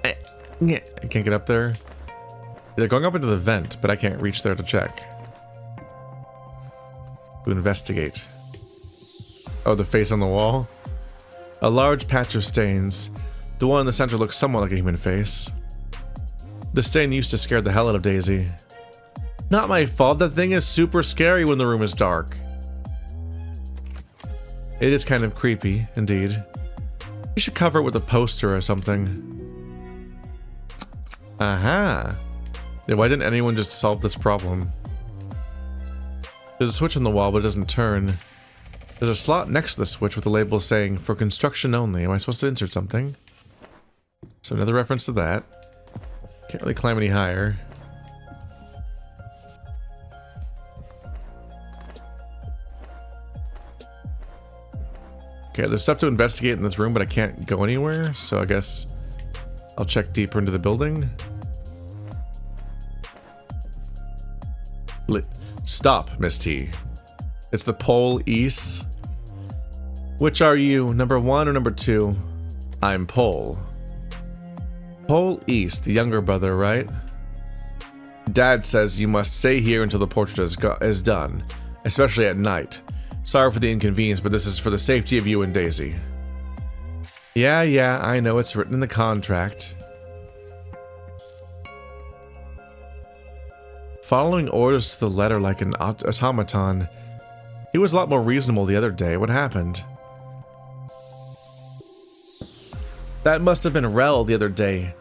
I can't get up there. They're going up into the vent, but I can't reach there to check. To investigate. Oh, the face on the wall? A large patch of stains. The one in the center looks somewhat like a human face. The stain used to scare the hell out of Daisy. Not my fault, that thing is super scary when the room is dark. It is kind of creepy, indeed. You should cover it with a poster or something. Aha! Yeah, why didn't anyone just solve this problem? There's a switch on the wall, but it doesn't turn. There's a slot next to the switch with a label saying, "For construction only." Am I supposed to insert something? So another reference to that. Can't really climb any higher. Okay, there's stuff to investigate in this room, but I can't go anywhere, so I guess I'll check deeper into the building. Stop, Miss T. It's the Pole East. Which are you, number 1 or number 2? I'm Pole. Pole East, the younger brother, right? Dad says you must stay here until the portrait is done, especially at night. Sorry for the inconvenience, but this is for the safety of you and Daisy. Yeah, I know it's written in the contract. Following orders to the letter like an automaton. He was a lot more reasonable the other day. What happened? That must have been Rel the other day.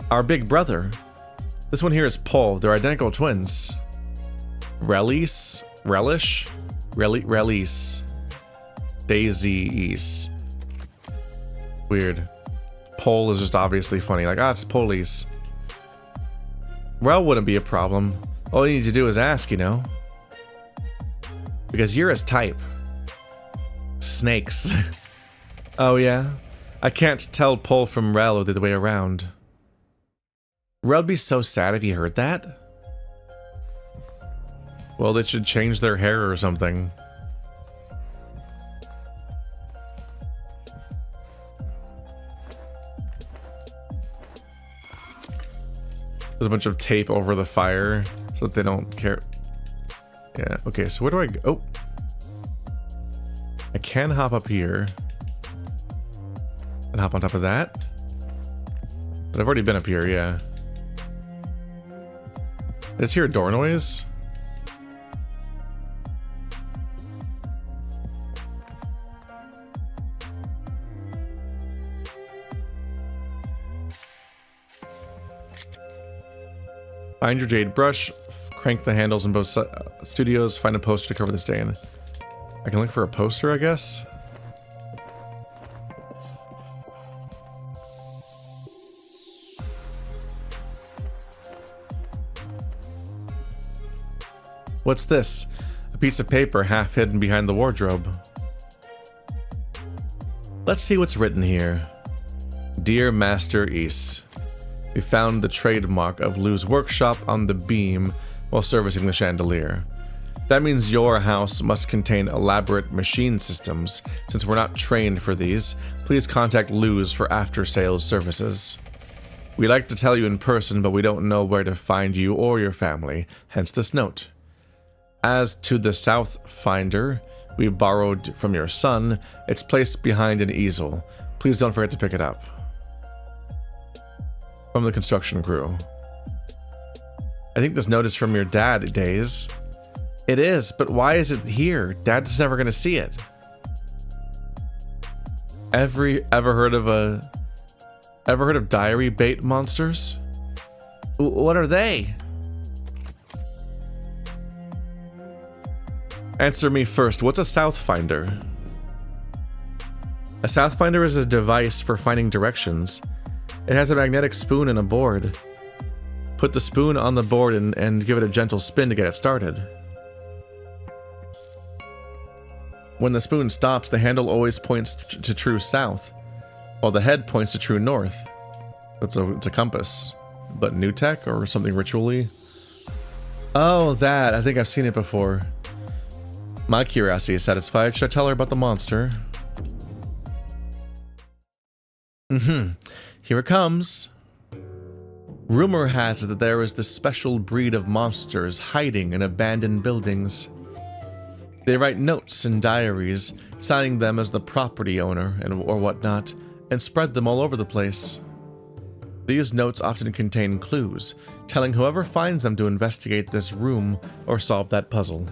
Our big brother. This one here is Paul. They're identical twins. Relish? Daisy-ease. Weird. Pole is just obviously funny. Like, it's police. Rel wouldn't be a problem. All you need to do is ask, you know? Because you're his type. Snakes. Oh, yeah? I can't tell Pole from Rel or the other way around. Rel'd be so sad if he heard that. Well, they should change their hair or something. There's a bunch of tape over the fire so that they don't care. Yeah, okay, so where do I go? Oh. I can hop up here. And hop on top of that. But I've already been up here, yeah. I just hear a door noise. Find your jade brush, crank the handles in both studios, find a poster to cover the stain. I can look for a poster, I guess? What's this? A piece of paper half hidden behind the wardrobe. Let's see what's written here. Dear Master Is, we found the trademark of Lou's workshop on the beam while servicing the chandelier. That means your house must contain elaborate machine systems. Since we're not trained for these, please contact Lou's for after-sales services. We like to tell you in person, but we don't know where to find you or your family, hence this note. As to the South Finder we borrowed from your son, it's placed behind an easel. Please don't forget to pick it up. From the construction crew. I think this note is from your dad, Days. It is, but why is it here? Dad's never gonna see it. Ever heard of diary bait monsters? What are they? Answer me first. What's a Southfinder? A Southfinder is a device for finding directions. It has a magnetic spoon and a board. Put the spoon on the board and give it a gentle spin to get it started. When the spoon stops, the handle always points to true south, while the head points to true north. It's a compass. But new tech or something ritually? Oh, that. I think I've seen it before. My curiosity is satisfied. Should I tell her about the monster? Here it comes. Rumor has it that there is this special breed of monsters hiding in abandoned buildings. They write notes in diaries, signing them as the property owner or whatnot, and spread them all over the place. These notes often contain clues, telling whoever finds them to investigate this room or solve that puzzle.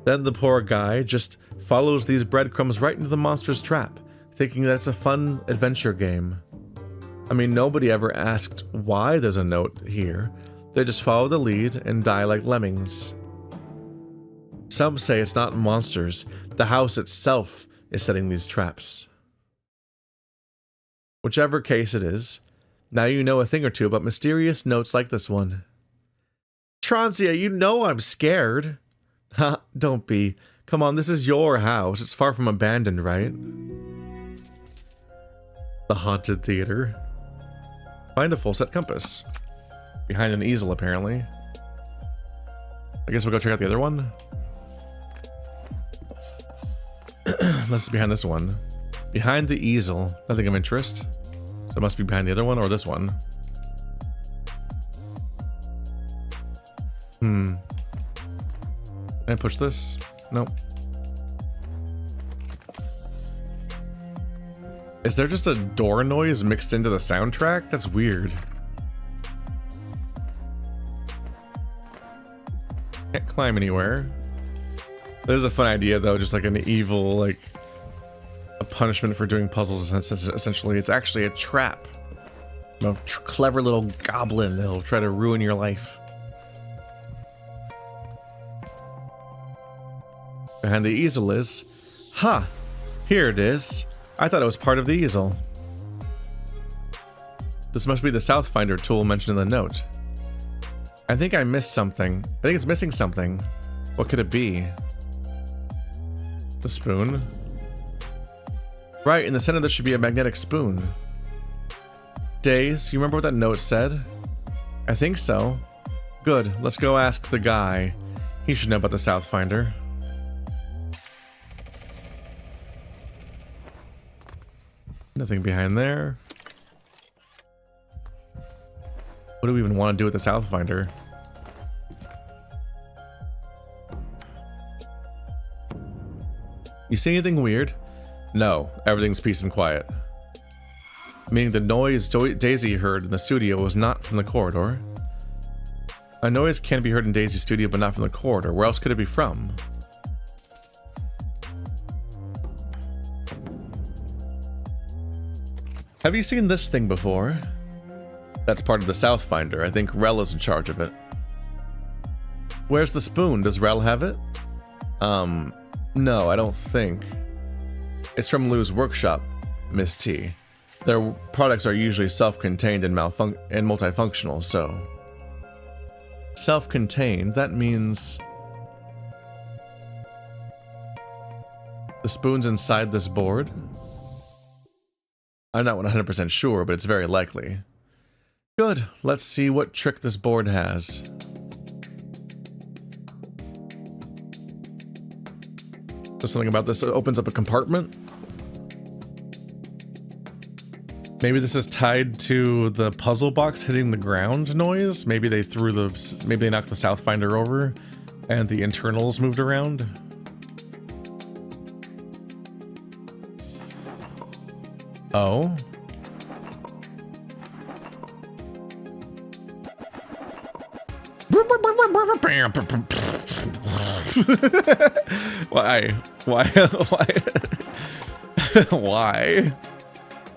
Then the poor guy just follows these breadcrumbs right into the monster's trap, thinking that it's a fun adventure game. I mean, nobody ever asked why there's a note here. They just follow the lead and die like lemmings. Some say it's not monsters. The house itself is setting these traps. Whichever case it is, now you know a thing or two about mysterious notes like this one. Transia, you know I'm scared. Ha, don't be. Come on, this is your house. It's far from abandoned, right? The haunted theater. Find a full set compass. Behind an easel, apparently. I guess we'll go check out the other one. This is behind this one. Behind the easel. Nothing of interest. So it must be behind the other one or this one. Can I push this? Nope. Is there just a door noise mixed into the soundtrack? That's weird. Can't climb anywhere. This is a fun idea though, just like an evil, like a punishment for doing puzzles. Essentially, it's actually a trap. A clever little goblin that'll try to ruin your life. Behind the easel is... Ha! Here it is. I thought it was part of the easel. This must be the Southfinder tool mentioned in the note. I think I missed something. I think it's missing something. What could it be? The spoon? Right, in the center there should be a magnetic spoon. Days, you remember what that note said? I think so. Good, let's go ask the guy. He should know about the Southfinder. Nothing behind there. What do we even want to do with the Southfinder? You see anything weird? No, everything's peace and quiet. Meaning the noise Daisy heard in the studio was not from the corridor. A noise can be heard in Daisy's studio, but not from the corridor. Where else could it be from? Have you seen this thing before? That's part of the Southfinder. I think Rel is in charge of it. Where's the spoon? Does Rel have it? No, I don't think. It's from Lou's workshop, Miss T. Their products are usually self-contained and multifunctional, so... Self-contained, that means... The spoon's inside this board? I'm not 100% sure, but it's very likely. Good, let's see what trick this board has. There's something about this that opens up a compartment? Maybe this is tied to the puzzle box hitting the ground noise? Maybe they threw the... Maybe they knocked the Southfinder over and the internals moved around? Oh? Why? Why? Why? Why?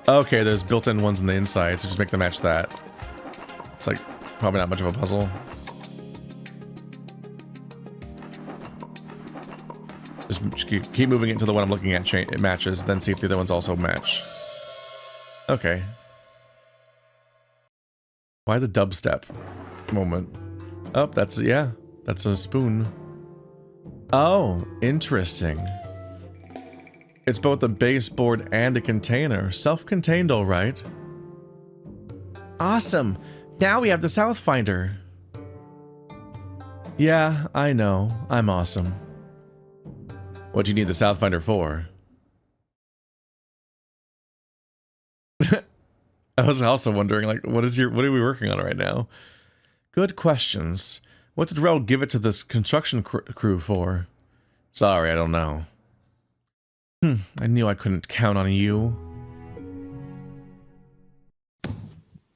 Okay, there's built-in ones on the inside, so just make them match that. It's like probably not much of a puzzle. Just keep moving it until the one I'm looking at it matches, then see if the other ones also match. Okay. Why the dubstep moment? Oh, that's, yeah, that's a spoon. Oh, interesting. It's both a baseboard and a container. Self-contained, all right. Awesome. Now we have the Southfinder. Yeah, I know. I'm awesome. What do you need the Southfinder for? I was also wondering, like, what are we working on right now? Good questions. What did Rel give it to this construction crew for? Sorry, I don't know. I knew I couldn't count on you.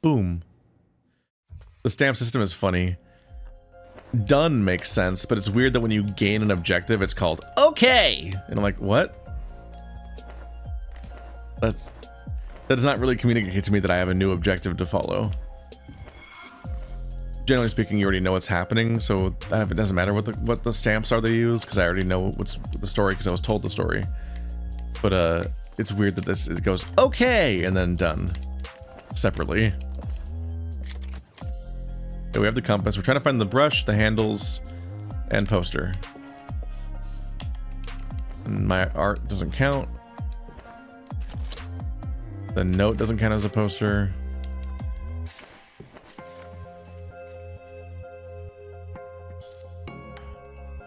Boom. The stamp system is funny. Done makes sense, but it's weird that when you gain an objective, it's called okay! And I'm like, what? That does not really communicate to me that I have a new objective to follow. Generally speaking, you already know what's happening, so it doesn't matter what the stamps are they use, because I already know what's the story, because I was told the story. But it's weird that it goes okay and then done separately. Okay, we have the compass. We're trying to find the brush, the handles, and poster. And my art doesn't count. The note doesn't count as a poster.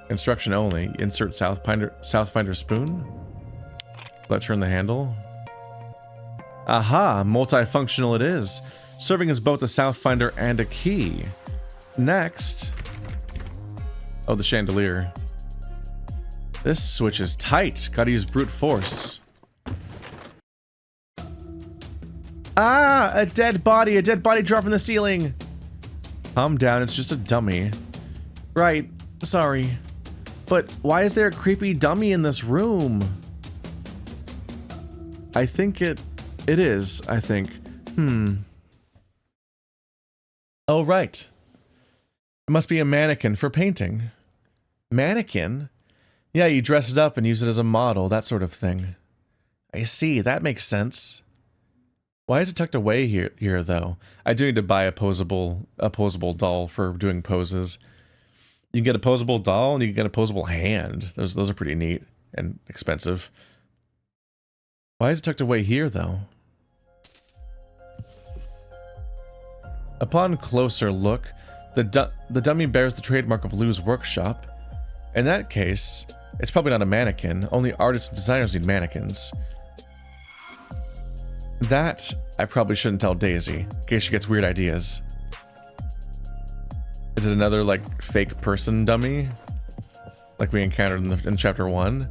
Instruction only. Insert Southfinder spoon. Let's turn the handle. Aha! Multifunctional it is. Serving as both a Southfinder and a key. Next. Oh, the chandelier. This switch is tight. Gotta use brute force. Ah, a dead body dropped from the ceiling. Calm down, it's just a dummy. Right, sorry. But why is there a creepy dummy in this room? I think it is, I think. Oh, right. It must be a mannequin for painting. Mannequin? Yeah, you dress it up and use it as a model, that sort of thing. I see, that makes sense. Why is it tucked away here though? I do need to buy a posable doll for doing poses. You can get a posable doll and you can get a posable hand. Those are pretty neat and expensive. Why is it tucked away here though? Upon closer look, the dummy bears the trademark of Lou's workshop. In that case, it's probably not a mannequin. Only artists and designers need mannequins. That I probably shouldn't tell Daisy, in case she gets weird ideas. Is it another, like, fake person dummy? Like we encountered in chapter 1?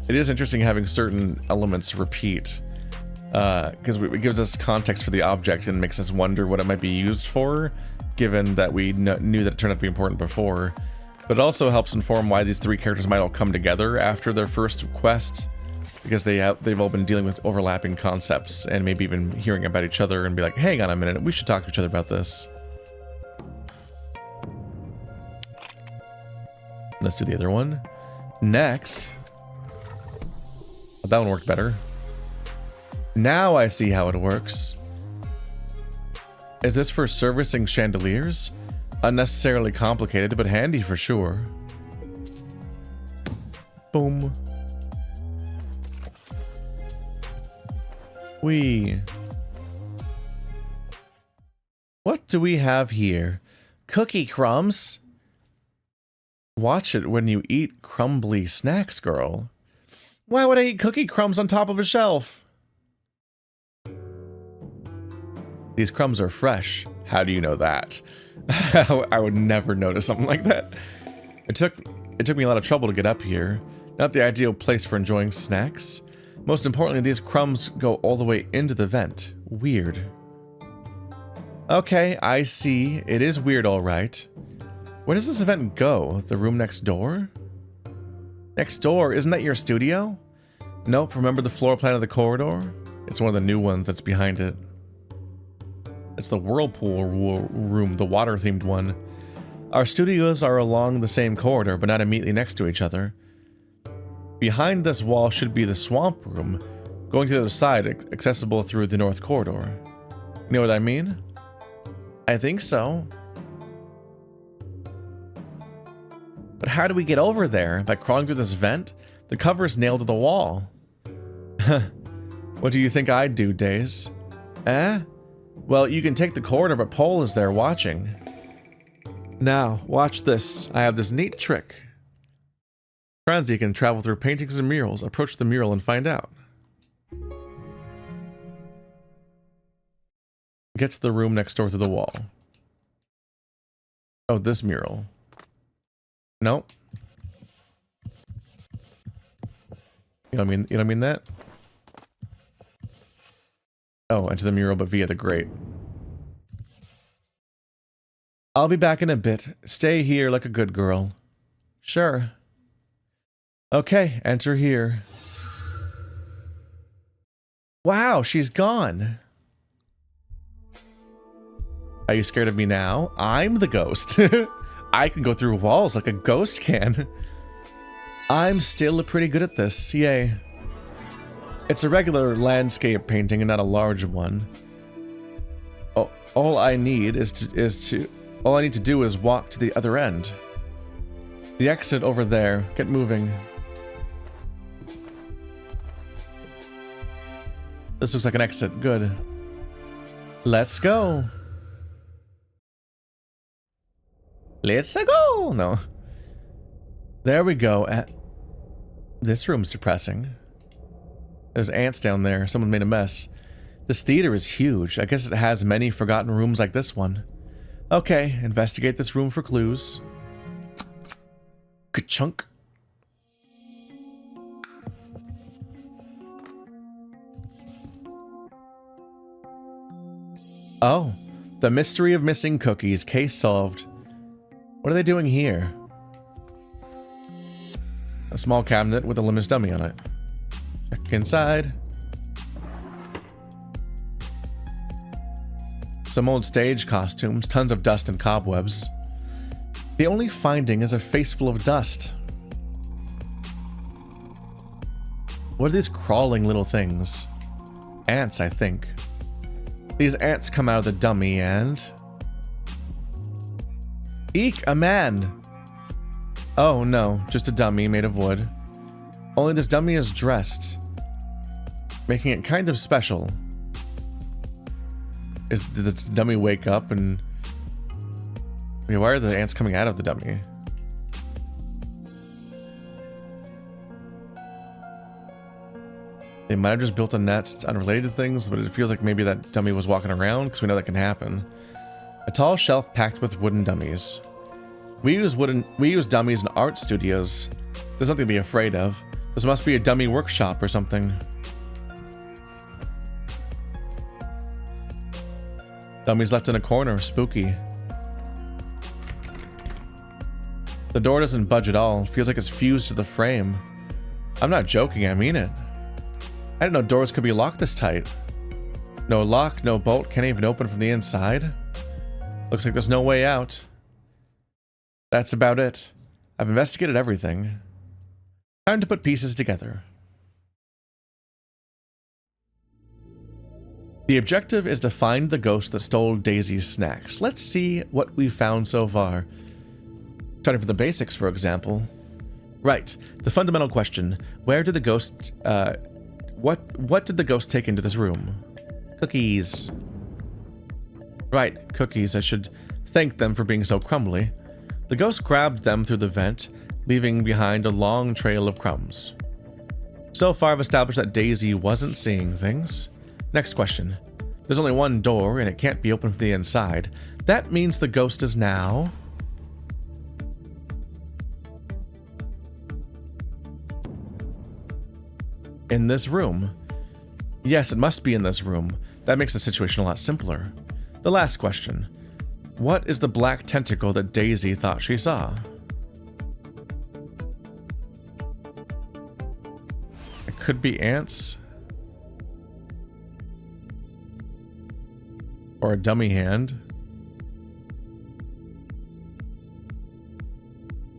It is interesting having certain elements repeat. Because it gives us context for the object and makes us wonder what it might be used for, given that we knew that it turned out to be important before. But it also helps inform why these three characters might all come together after their first quest, because they've all been dealing with overlapping concepts and maybe even hearing about each other and be like, hang on a minute, we should talk to each other about this. Let's do the other one. Next. Oh, that one worked better. Now I see how it works. Is this for servicing chandeliers? Unnecessarily complicated, but handy for sure. Boom. Whee. What do we have here? Cookie crumbs? Watch it when you eat crumbly snacks, girl. Why would I eat cookie crumbs on top of a shelf? These crumbs are fresh. How do you know that? I would never notice something like that. It took me a lot of trouble to get up here. Not the ideal place for enjoying snacks. Most importantly, these crumbs go all the way into the vent. Weird. Okay, I see. It is weird, all right. Where does this vent go? The room next door? Next door? Isn't that your studio? Nope, remember the floor plan of the corridor? It's one of the new ones that's behind it. It's the whirlpool room, the water-themed one. Our studios are along the same corridor, but not immediately next to each other. Behind this wall should be the swamp room, going to the other side, accessible through the north corridor. You know what I mean? I think so. But how do we get over there? By crawling through this vent? The cover is nailed to the wall. What do you think I'd do, Days? Eh? Well, you can take the corridor, but Paul is there watching. Now, watch this. I have this neat trick. Franzi can travel through paintings and murals. Approach the mural and find out. Get to the room next door to the wall. Oh, this mural. Nope. You don't mean that? Oh, enter the mural, but via the grate. I'll be back in a bit. Stay here like a good girl. Sure. Okay, enter here. Wow, she's gone. Are you scared of me now? I'm the ghost. I can go through walls like a ghost can. I'm still pretty good at this, yay. It's a regular landscape painting and not a large one. Oh, all I need to do is walk to the other end. The exit over there. Get moving. This looks like an exit. Good. Let's go. Let's go. No. There we go. This room's depressing. There's ants down there. Someone made a mess. This theater is huge. I guess it has many forgotten rooms like this one. Okay, investigate this room for clues. Ka-chunk. Oh, the mystery of missing cookies. Case solved. What are they doing here? A small cabinet with a Limus dummy on it. Check inside. Some old stage costumes, tons of dust and cobwebs. The only finding is a face full of dust. What are these crawling little things? Ants, I think. These ants come out of the dummy and... Eek, a man! Oh no, just a dummy made of wood. Only this dummy is dressed, making it kind of special. Did this dummy wake up and... Wait, why are the ants coming out of the dummy? They might have just built a nest unrelated to things, but it feels like maybe that dummy was walking around, because we know that can happen. A tall shelf packed with wooden dummies. We use dummies in art studios. There's nothing to be afraid of. This must be a dummy workshop or something. Dummies left in a corner, spooky. The door doesn't budge at all. Feels like it's fused to the frame. I'm not joking, I mean it. I didn't know doors could be locked this tight. No lock, no bolt, can't even open from the inside. Looks like there's no way out. That's about it. I've investigated everything. Time to put pieces together. The objective is to find the ghost that stole Daisy's snacks. Let's see what we've found so far. Starting from the basics, for example. Right, the fundamental question. Where did the ghost, what did the ghost take into this room? Cookies. Right, cookies. I should thank them for being so crumbly. The ghost grabbed them through the vent, leaving behind a long trail of crumbs. So far, I've established that Daisy wasn't seeing things. Next question. There's only one door, and it can't be opened from the inside. That means the ghost is now... in this room. Yes, it must be in this room. That makes the situation a lot simpler. The last question. What is the black tentacle that Daisy thought she saw? It could be ants. Or a dummy hand.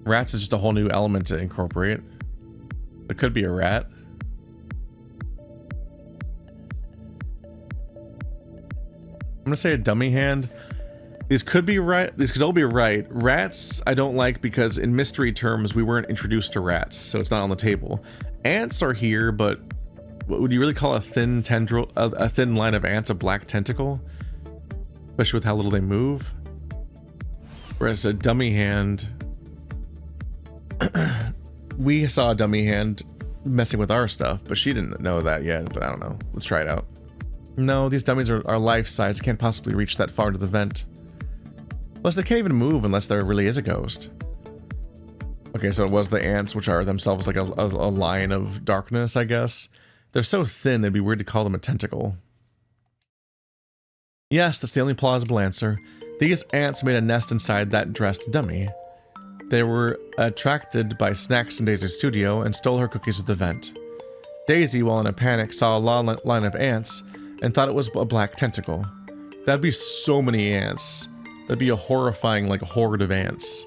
Rats is just a whole new element to incorporate. It could be a rat. I'm gonna say a dummy hand. These could be right. These could all be right. Rats, I don't like because in mystery terms, we weren't introduced to rats, so it's not on the table. Ants are here, but what would you really call a thin tendril, a thin line of ants, a black tentacle? Especially with how little they move. Whereas a dummy hand, we saw a dummy hand messing with our stuff, but she didn't know that yet. But I don't know. Let's try it out. No, these dummies are life-size. They can't possibly reach that far to the vent. Plus, they can't even move unless there really is a ghost. Okay, so it was the ants, which are themselves like a line of darkness, I guess. They're so thin, it'd be weird to call them a tentacle. Yes, that's the only plausible answer. These ants made a nest inside that dressed dummy. They were attracted by snacks in Daisy's studio and stole her cookies with the vent. Daisy, while in a panic, saw a long line of ants and thought it was a black tentacle. That'd be so many ants. That'd be a horrifying, like, horde of ants.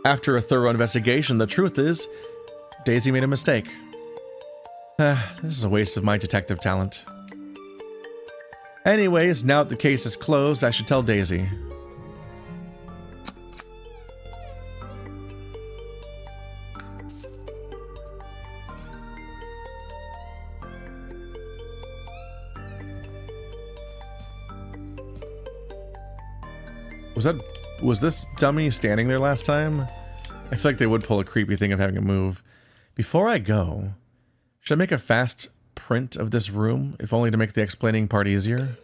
After a thorough investigation, the truth is, Daisy made a mistake. This is a waste of my detective talent. Anyways, now that the case is closed, I should tell Daisy. Was this dummy standing there last time? I feel like they would pull a creepy thing of having it move. Before I go, should I make a fast print of this room, if only to make the explaining part easier?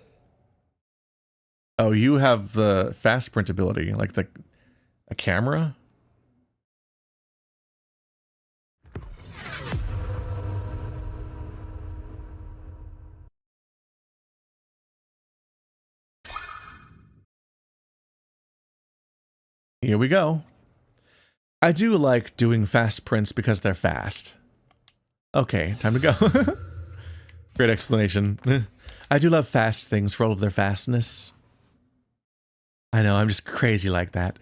Oh, you have the fast print ability, like a camera? Here we go. I do like doing fast prints because they're fast. Okay, time to go. Great explanation. I do love fast things for all of their fastness. I know, I'm just crazy like that.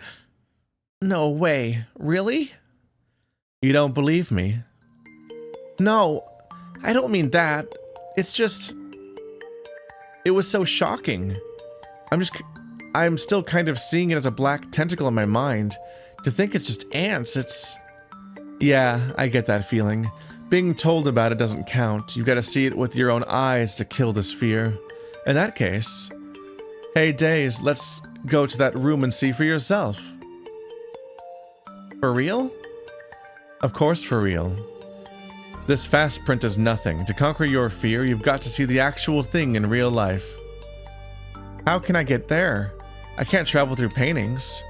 No way. Really? You don't believe me? No, I don't mean that. It's just... It was so shocking. I'm still kind of seeing it as a black tentacle in my mind. To think it's just ants, it's... Yeah, I get that feeling. Being told about it doesn't count. You've got to see it with your own eyes to kill this fear. In that case... Hey, Days, let's go to that room and see for yourself. For real? Of course for real. This fast print is nothing. To conquer your fear, you've got to see the actual thing in real life. How can I get there? I can't travel through paintings.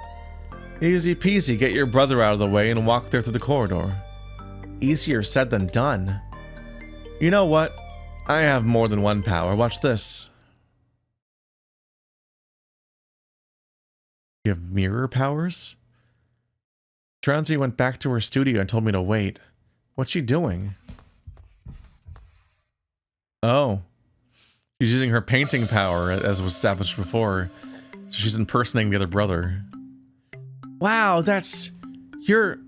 Easy peasy, get your brother out of the way and walk there through the corridor. Easier said than done. You know what? I have more than one power. Watch this. You have mirror powers? Transy went back to her studio and told me to wait. What's she doing? Oh. She's using her painting power, as was established before. So she's impersonating the other brother. Wow, that's... You're...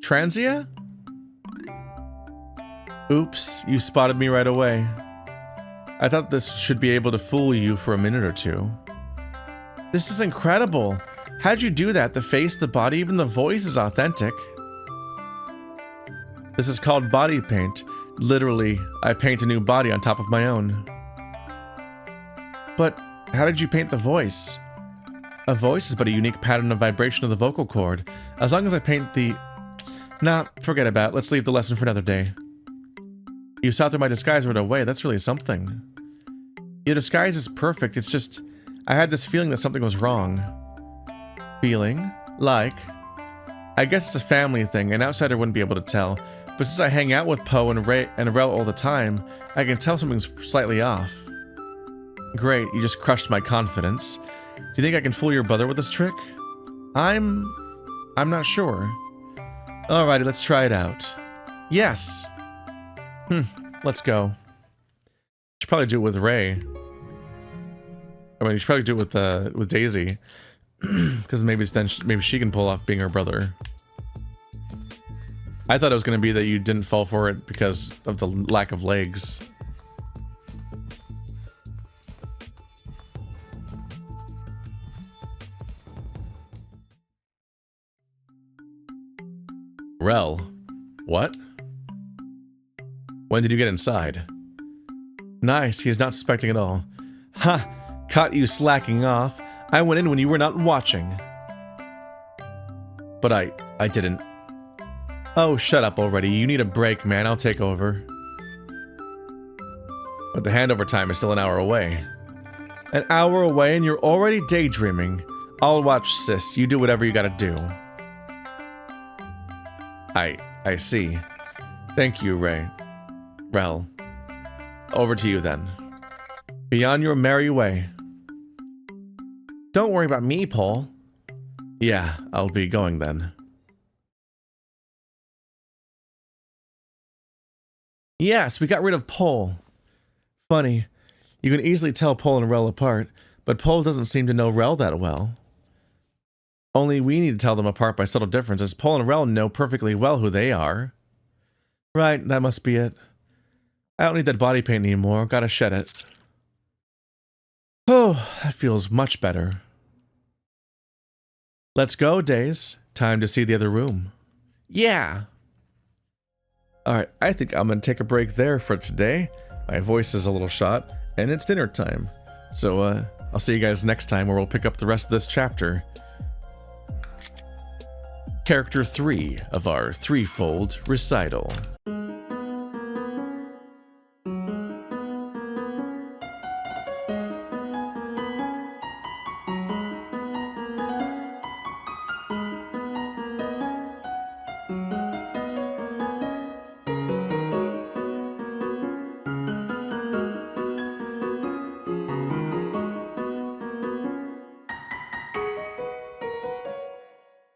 Transia? Oops, you spotted me right away. I thought this should be able to fool you for a minute or two. This is incredible. How'd you do that? The face, the body, even the voice is authentic. This is called body paint. Literally, I paint a new body on top of my own. But how did you paint the voice? A voice is but a unique pattern of vibration of the vocal cord. As long as I paint the... Nah, forget about it. Let's leave the lesson for another day. You saw through my disguise right away. That's really something. Your disguise is perfect. It's just... I had this feeling that something was wrong. Feeling? Like? I guess it's a family thing. An outsider wouldn't be able to tell. But since I hang out with Poe and Rel all the time, I can tell something's slightly off. Great, you just crushed my confidence. Do you think I can fool your brother with this trick? I'm not sure. Alrighty, let's try it out. Yes! Let's go. Should probably do it with Ray. I mean, you should probably do it with Daisy. Because maybe she can pull off being her brother. I thought it was going to be that you didn't fall for it because of the lack of legs. Rel. What? When did you get inside? Nice, he is not suspecting at all. Ha! Caught you slacking off. I went in when you were not watching. But I didn't. Oh, shut up already. You need a break, man. I'll take over. But the handover time is still an hour away. An hour away and you're already daydreaming. I'll watch, sis. You do whatever you gotta do. I see. Thank you, Rel. Over to you then. Be on your merry way. Don't worry about me, Paul. Yeah, I'll be going then. Yes, we got rid of Paul. Funny. You can easily tell Paul and Rel apart, but Paul doesn't seem to know Rel that well. Only we need to tell them apart by subtle differences. Paul and Rel know perfectly well who they are. Right, that must be it. I don't need that body paint anymore. Gotta shed it. Oh, that feels much better. Let's go, Days. Time to see the other room. Yeah! Alright, I think I'm gonna take a break there for today. My voice is a little shot, and it's dinner time. So, I'll see you guys next time where we'll pick up the rest of this chapter. Character 3 of our Threefold Recital.